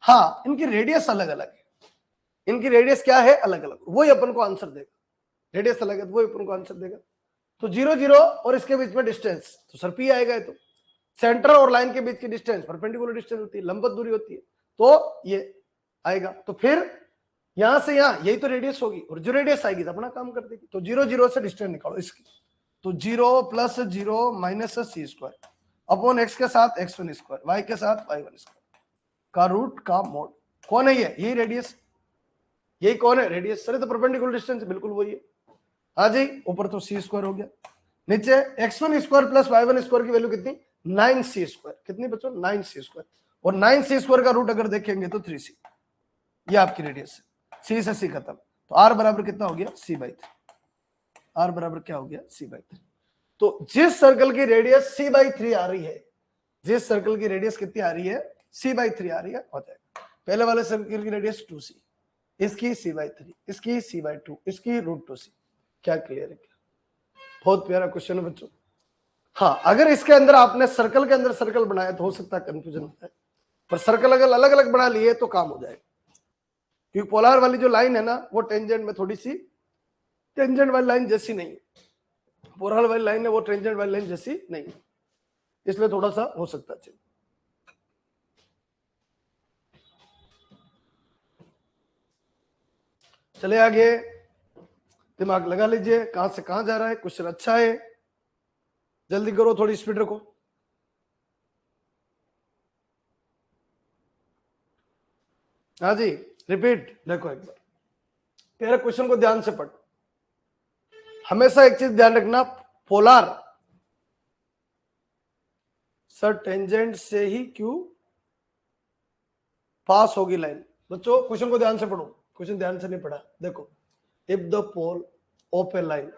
हाँ, इनकी रेडियस अलग अलग है, इनकी रेडियस क्या है, अलग अलग, वही अपन को आंसर देगा। रेडियस अलग है तो वही अपन को आंसर देगा। तो 0 0 और इसके बीच में डिस्टेंस तो सर पी आएगा। तो सेंटर और लाइन के बीच की डिस्टेंस परपेंडिकुलर डिस्टेंस होती है, लंबवत दूरी होती है, तो ये आएगा। तो फिर यहां से यहां यही तो रेडियस होगी, और जो रेडियस आएगी तो अपना काम कर देगी। तो 0 0 से डिस्टेंस निकालो इसकी, तो 0 प्लस 0 माइनस सी स्क्वायर अपॉन एक्स के साथ x1 स्क्वायर, वाई के साथ y1 स्क्वायर का रूट का मोड। कौन है ये, यही रेडियस, यही कौन है, रेडियस। सर तो परपेंडिकुलर डिस्टेंस बिल्कुल वही है। हाँ जी, ऊपर तो सी स्क्वायर हो गया, नीचे x1 square plus y1 square की वैल्यू कितनी, 9c स्क्वायर, कितनी बच्चों, 9c स्क्वायर, और 9c स्क्वायर का रूट अगर देखेंगे तो 3c, ये आपकी रेडियस है। c से c खत्म, तो r बराबर कितना हो गया, c/3। r बराबर क्या हो गया, c/3। तो जिस सर्कल की रेडियस c/3 आ रही है, जिस सर्कल की रेडियस कितनी आ रही है, c/3 आ रही है, हो जाएगा। पहले वाले सर्कल की रेडियस 2c, इसकी c/3, इसकी c/2, इसकी √2c। क्या क्लियर है, क्या बहुत प्यारा क्वेश्चन है बच्चों। हाँ, अगर इसके अंदर आपने सर्कल के अंदर सर्कल बनाया तो हो सकता है कंफ्यूजन होता है, पर सर्कल अगर अलग अलग बना लिए तो काम हो जाएगा। क्योंकि पोलर वाली जो लाइन है ना वो टेंजेंट में थोड़ी सी टेंजेंट वाली लाइन जैसी नहीं है, पोलर वाली लाइन है वो टेंजेंट वाली लाइन जैसी नहीं है, इसलिए थोड़ा सा हो सकता है। चले आगे, दिमाग लगा लीजिए कहां से कहां जा रहा है। क्वेश्चन अच्छा है, जल्दी करो, थोड़ी स्पीड रखो। हाँ जी, रिपीट, देखो एक बार तेरे क्वेश्चन को ध्यान से पढ़। हमेशा एक चीज ध्यान रखना, पोलर सर टेंजेंट से ही क्यों पास होगी लाइन। बच्चों क्वेश्चन को ध्यान से पढ़ो, क्वेश्चन ध्यान से नहीं पढ़ा। देखो, if the pole of a line,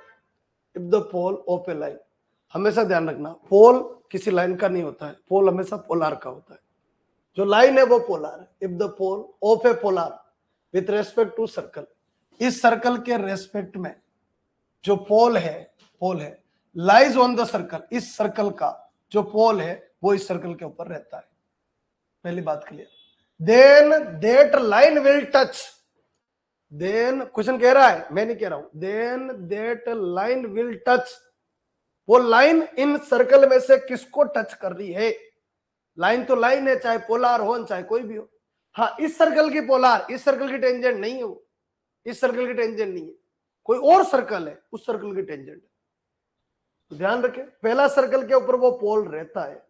if the pole of a line, हमेशा ध्यान रखना पोल किसी लाइन का नहीं होता है, पोल हमेशा पोलर का होता है। जो लाइन है वो पोलर है। If the pole of a polar with respect to circle, इस सर्कल के रेस्पेक्ट में जो पोल है लाइज ऑन द सर्कल, इस सर्कल का जो पोल है वो इस सर्कल के ऊपर रहता है। पहली बात clear. Then that line will touch, then question कह रहा है, मैं नहीं कह रहा हूं, then that line will touch, वो लाइन इन सर्कल में से किसको टच कर रही है। लाइन तो लाइन है, चाहे पोलर हो चाहे कोई भी हो। हाँ, इस सर्कल की पोलर, इस सर्कल की टेंजेंट नहीं है, वो इस सर्कल की टेंजेंट नहीं है, कोई और सर्कल है उस सर्कल की टेंजेंट। तो ध्यान रखें, पहला सर्कल के ऊपर वो पोल रहता है,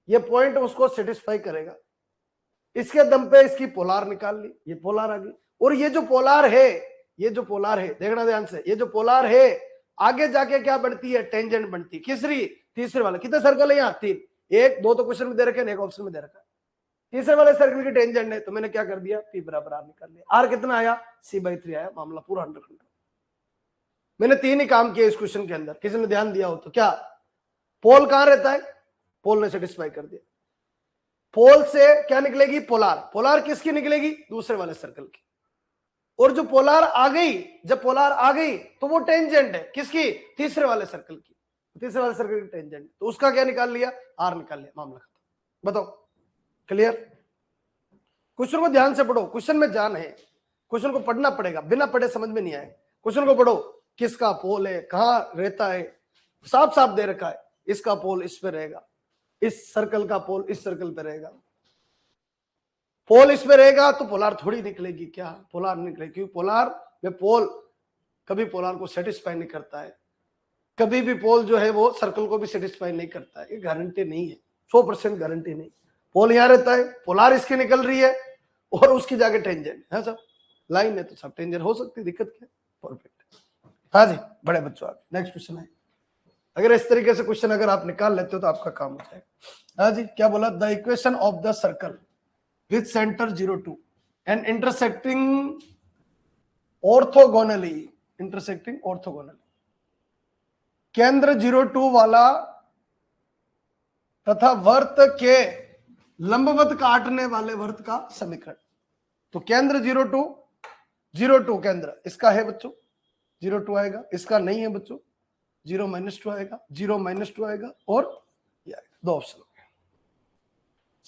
ये पॉइंट उसको सेटिस्फाई करेगा, इसके दम पे इसकी पोलर निकाल ली, ये पोलर आ गई। और ये जो पोलर है, ये जो पोलर है, देखना ध्यान से, ये जो पोलर है आगे जाके क्या बनती है, टेंजेंट बनती है। किसरी, तीसरे वाले। कितने सर्कल है यहाँ, 3, 1 2 तो क्वेश्चन में दे रखे हैं, एक ऑप्शन में दे रखा है। तीसरे वाले सर्कल की टेंजेंट है, तो मैंने क्या कर दिया, P बराबर R निकाल लिया। R कितना आया, C/3 आया, मामला पूरा 100%। मैंने 3 ही काम किया इस क्वेश्चन के अंदर, किसी ने ध्यान दिया हो तो। क्या पोल कहां रहता है, पोल ने सेटिस्फाई कर दिया। पोल से क्या निकलेगी, पोलर, पोलर किसकी निकलेगी, दूसरे वाले सर्कल की। और जो पोलर आ गई, जब पोलर आ गई तो वो टेंजेंट है किसकी, तीसरे वाले सर्कल की, तीसरे वाले सर्कल की टेंजेंट, तो उसका क्या निकाल लिया, R निकाल लिया, मामला खत्म। बताओ क्लियर। क्वेश्चन को ध्यान से पढ़ो, क्वेश्चन में जान है, क्वेश्चन को पढ़ना पड़ेगा, बिना पढ़े समझ में नहीं आए। क्वेश्चन को पढ़ो, किसका पोल है, कहां रहता है, साफ साफ दे रखा है, इसका पोल इस पे रहेगा, इस सर्कल का पोल इस सर्कल पे रहेगा। पोल इसमें रहेगा तो पोलर थोड़ी निकलेगी, क्या पोलर निकलेगी, क्योंकि पोलर में पोल कभी पोलार को सेटिस्फाई नहीं करता है, कभी भी पोल जो है वो सर्कल को भी सेटिस्फाई नहीं करता है। ये गारंटी नहीं है, 100% गारंटी नहीं। पोल यहाँ रहता है, पोलार इसकी निकल रही है और उसकी जाके टेंजेंट है सब, लाइन है तो सब टेंजेंट हो सकती है, दिक्कत क्या? परफेक्ट। हाँ जी बड़े बच्चों, आप नेक्स्ट क्वेश्चन है। अगर इस तरीके से क्वेश्चन अगर आप निकाल लेते हो तो आपका काम हो जाएगा। हाँ जी क्या बोला? The equation of the circle with centre 0 2 and intersecting orthogonally, intersecting orthogonally, केंद्र 0 2 वाला तथा वर्त के लंबवत काटने वाले वर्त का समीकरण। तो केंद्र 0 2 केंद्र इसका है बच्चों, 0 2 आएगा, इसका नहीं है बच्चों, 0 -2 आएगा, 0 -2 आएगा और ये आएगा। दो ऑप्शन हो गए।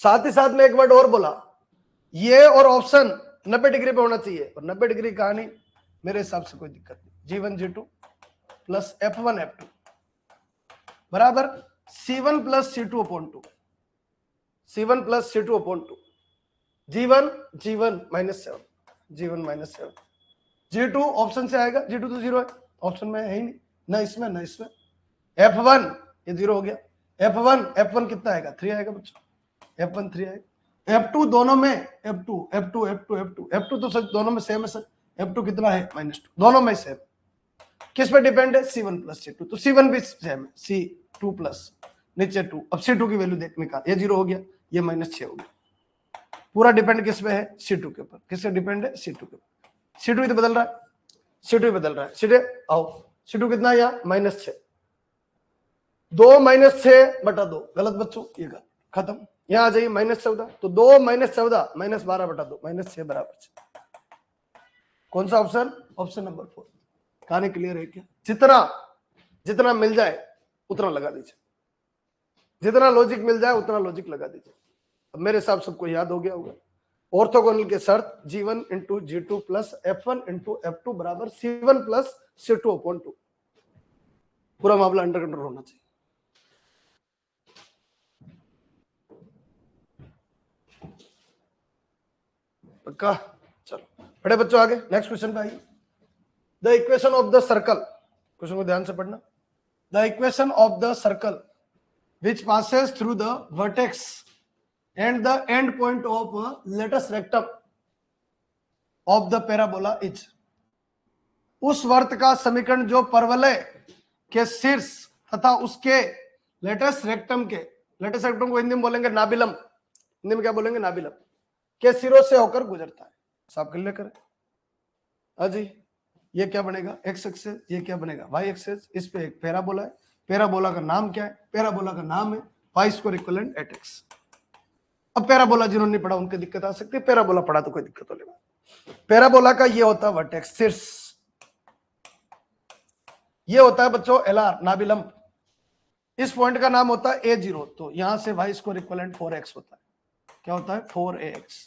साथ ही साथ में एक वर्ड और बोला, ये और ऑप्शन 90 डिग्री पे होना चाहिए, और 90 डिग्री कहानी मेरे हिसाब से कोई दिक्कत नहीं। G1 G2 plus F1 F2 बराबर C1 plus C2 upon 2, C1 plus C2 upon 2, G1 -7, G1 -7, G2 option से आएगा, G2 तो 0 है, ऑप्शन में है ही नहीं, ना इसमें ना इसमें। F1 ये 0 हो गया, F1 कितना आएगा? 3 आएगा बच्चों, F1 3 आएगा। F2 दोनों में, F2 तो सच दोनों में सेम है सर, F2 कितना है? -2, दोनों में सेम। किस पे डिपेंड है? C1 प्लस C2, तो C1 भी सेम है, C2 प्लस नीचे 2। अब C2 की वैल्यू देखने का, ये 0 हो गया, ये -6 हो गया। पूरा डिपेंड किस पे है? C2 के ऊपर। किससे डिपेंड है? C2 के ऊपर। C2 ही तो बदल रहा है, C2 ही बदल रहा है। सीधे आओ, C2 कितना है यहाँ? -6, 2 -6 बटा 2, गलत बच्चों, ये गलत, खत्म। यहाँ आ जाइए -14, तो 2 -14 -12 बटा 2, -6 बराबर 6। कौन सा ऑप्शन? Option number 4। कहानी क्लियर है क्या? जितना मिल जाए उतना लगा दीजिए, जितना लॉजिक मिल जाए उतना लॉजिक लगा दीजिए। अब मेरे हिसाब सबको याद हो गया होगा, ऑर्थोगोनल के शर्त G1 × G2 plus F1 × F2 बराबर C1 प्लस C2 अपॉन 2। पूरा मामला अंडर कंट्रोल होना चाहिए। पक्का? चलो बड़े बच्चों आगे नेक्स्ट क्वेश्चन पे आइए। The equation of the circle, question को ध्यान से पढ़ना। The equation of the circle which passes through the vertex and the end point of a latus rectum of the parabola is, उस वर्त का समीकरण जो परवलय के शीर्ष तथा उसके लेटस रेक्टम के, लेटस रेक्टम को हिंदी में बोलेंगे नाबिलम, हिंदी में क्या बोलेंगे? नाबिलम के सिरों से होकर गुजरता है। साफ क्लियर करें। अजी ये क्या बनेगा? एक्स एक्सेस, ये क्या बनेगा? Y axis. इस पे एक पैराबोला है, पैराबोला का नाम क्या है? पैराबोला का नाम है y square equivalent eight x. अब पैराबोला जिन्होंने नहीं पढ़ा उनकी दिक्कत आ सकती है, पैराबोला पढ़ा तो कोई दिक्कत नहीं। पैराबोला का ये होता है वर्टेक्स, शीर्ष, ये होता है बच्चों एलआर, नाबिलम। इस पॉइंट का नाम होता है A0, तो यहां से वाई स्क्वायर इक्विवेलेंट 4x होता है। क्या होता है? 4ax,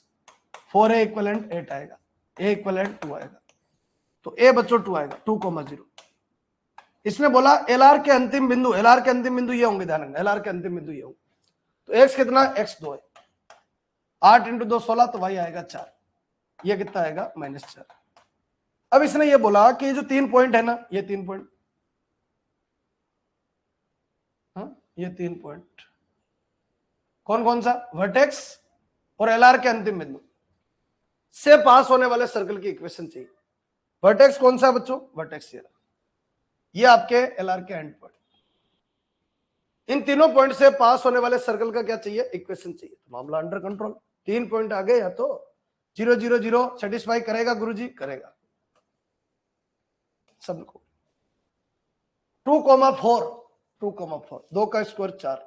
4a इक्विवेलेंट 8 आएगा, a इक्विवेलेंट 2 आएगा, तो a बच्चों 2 आएगा, 2,0। इसने बोला एलआर के अंतिम बिंदु, एलआर के अंतिम बिंदु ये होंगे, ध्यान रखना, एलआर के अंतिम बिंदु ये होंगे। तो x कितना? x 2 है, 8 × 2 16, तो y आएगा 4, ये कितना आएगा? -4। अब इसने ये बोला कि ये जो 3 पॉइंट है ना, ये 3 पॉइंट, हाँ ये 3 पॉइंट कौन कौन सा? वर्टेक्स और एलआर के अंतिम बिंदु से पास होने वाले सर्कल की इक्वेशन चाहिए। वर्टेक्स कौन सा बच्चों? वर्टेक्स ये आपके एलआर के एंड पॉइंट। इन तीनों पॉइंट से पास होने वाले सर्कल का क्या चाहिए? इक्वेशन चाहिए। तो मामला अंडर कंट्रोल। 3 पॉइंट आ गए, या तो 0 0 0 सेटिस्फाई करेगा गुरुजी? करेगा सबको। 2,4, 2,4, 2 का स्क्वायर 4,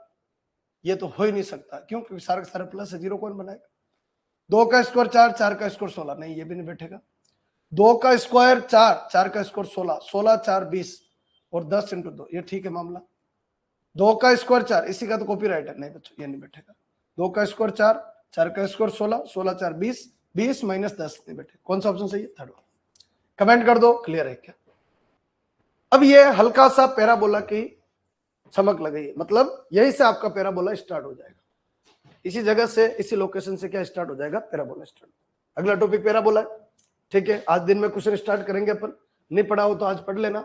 ये तो हो ही नहीं सकता, क्यों? क्योंकि सारा सारा प्लस है, 0 कौन बनाएगा? 2 का स्क्वायर 4, 4 का स्क्वायर 16, नहीं ये भी नहीं बैठेगा। 2 का स्क्वायर 4, 4 का स्क्वायर 16, 16 4 20 और 10 × 2, ये ठीक है मामला। 2 का स्क्वायर 4, इसी का तो कॉपीराइट है, नहीं बच्चों ये नहीं बैठेगा। 2 का स्क्वायर 4, 4 का स्क्वायर 16, 16 4 20, 20 - 10 नहीं बैठे। कौन सा ऑप्शन सही है? थर्ड वाला। कमेंट कर दो, क्लियर है क्या? अब ये हल्का सा पैराबोला की चमक लगी है, मतलब यही से आपका पैराबोला स्टार्ट हो जाएगा। इसी जगह से, इसी लोकेशन से क्या स्टार्ट हो जाएगा? Parabola start. अगला टॉपिक पैराबोला है, ठीक है। आज दिन में क्वेश्चन स्टार्ट करेंगे अपन, नहीं पढ़ा हो तो आज पढ़ लेना,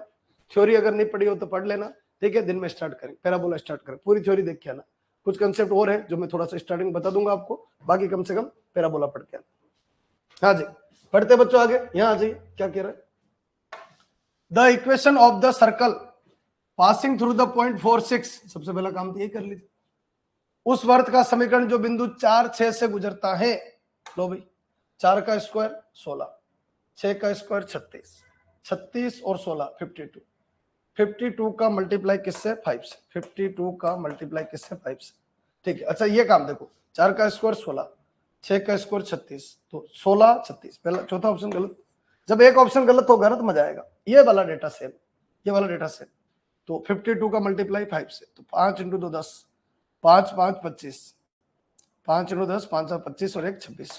थ्योरी अगर नहीं पढ़ी हो तो पढ़ लेना, ठीक है। दिन में स्टार्ट करें, पैराबोला स्टार्ट करें, पूरी थ्योरी देख के आना। कुछ कंसेप्ट और है जो मैं थोड़ा सा स्टार्टिंग बता दूंगा आपको, बाकी कम से कम पैराबोला पढ़ के आना। हाँ जी, पढ़ते बच्चों आगे, यहाँ आ जाइए, क्या कह रहे हैं। The equation of the circle passing through the point 4,6, सबसे पहला काम तो यही कर लीजिए। उस वर्त का समीकरण जो बिंदु 4, 6 से गुजरता है, लो भाई 4 का स्क्वायर 16, 6 का स्क्वायर 36, 36 और 16 52, 52 का मल्टीप्लाई किससे 5 से, 52 का मल्टीप्लाई किससे 5 से, ठीक है। अच्छा ये काम देखो, 4 का स्क्वायर 16, 6 का स्क्वायर 36, तो 16 36, पहला चौथा ऑप्शन गलत। जब एक ऑप्शन गलत होगा ना तो मजा आएगा। ये वाला डेटा सेम, ये वाला डेटा सेम, तो 52 का मल्टीप्लाई 5 से, तो 5 × 2 10, 5 5 25, 5 × 10 5 25 और 1 26,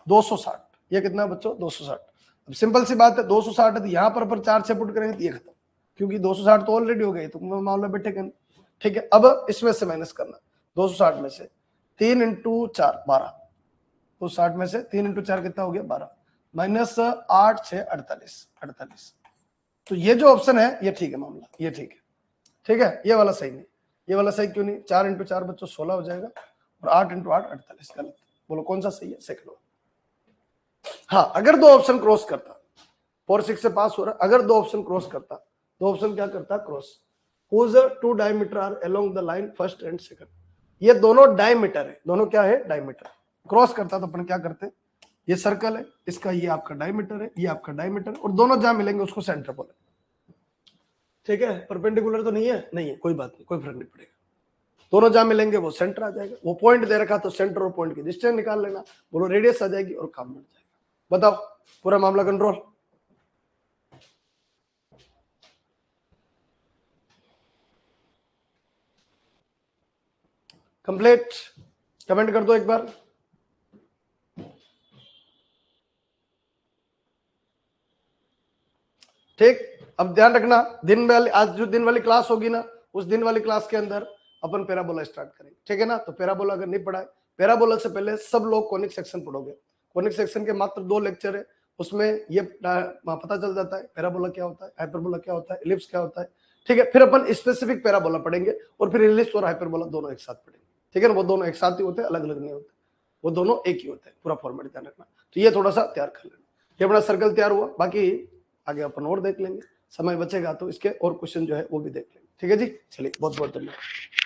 260। ये कितना बच्चों 260। अब सिंपल सी बात है 260 है, तो यहाँ पर 4 से पुट करेंगे तो ये खत्म, क्योंकि 260 तो ऑलरेडी हो गई, तो मामला बैठे, ठीक है। अब इसमें से माइनस करना, 260 में से 3 × 4 12, तो 60 में से 3 × 4 कितना हो गया 12, माइनस 8 6 48 48। तो ये जो ऑप्शन है ये ठीक है मामला, ये ठीक है, ठीक है। ये वाला सही नहीं, ये वाला सही क्यों नहीं, 4 × 4 बच्चों 16 हो जाएगा, और 8 × 8 48, गलत। बोलो कौन सा सही है, सेकंड वाला। हाँ, अगर दो ऑप्शन क्रॉस करता, 4 6 से पास हो रहा, अगर दो ऑप्शन क्रॉस करता, दो ऑप्शन क्या करता, cross, whose two diameter are along the line first and second, ये दोनों डायमीटर है, दोनों क्या है डायमीटर। क्रॉस करता तो अपन क्या करते, ये सर्कल है, इसका ये आपका डायमीटर है, ये आपका डायमीटर, और दोनों जहां मिलेंगे उसको सेंटर बोले, ठीक है। परपेंडिकुलर तो नहीं है, नहीं है, कोई बात नहीं, कोई फर्क नहीं पड़ेगा, दोनों जहां मिलेंगे वो सेंटर आ जाएगा। वो पॉइंट दे रखा तो सेंटर और पॉइंट की डिस्टेंस निकाल लेना, बोलो रेडियस आ जाएगी और काम बन जाएगा। बताओ पूरा मामला कंट्रोल। कंप्लीट, कमेंट कर दो एक बार। ठीक, अब ध्यान रखना, दिन वाली आज जो दिन वाली क्लास होगी ना, उस दिन वाली क्लास के अंदर अपन पैराबोला स्टार्ट करेंगे, ठीक है ना। तो पैराबोला अगर नहीं पढ़ा है, पैराबोला से पहले सब लोग कॉनिक सेक्शन पढ़ोगे। कॉनिक सेक्शन के मात्र 2 लेक्चर है, उसमें ये पता चल जाता है पैराबोला क्या होता है, हाइपरबोला क्या होता है, इलिप्स क्या होता है, ठीक है। फिर अपन स्पेसिफिक पैराबोला पढ़ेंगे, और फिर इलिप्स और हाइपरबोला दोनों एक साथ पढ़ेंगे, ठीक है ना। वो दोनों एक साथ ही होते हैं, अलग अलग नहीं होते, वो दोनों एक ही होते हैं, पूरा फॉर्मेट ध्यान रखना। तो ये थोड़ा सा तैयार कर लेना, ये अपना सर्कल तैयार हुआ, बाकी आगे अपन और देख लेंगे, समय बचेगा तो इसके और क्वेश्चन जो है वो भी देख लेंगे, ठीक है जी। चलिए बहुत बहुत धन्यवाद।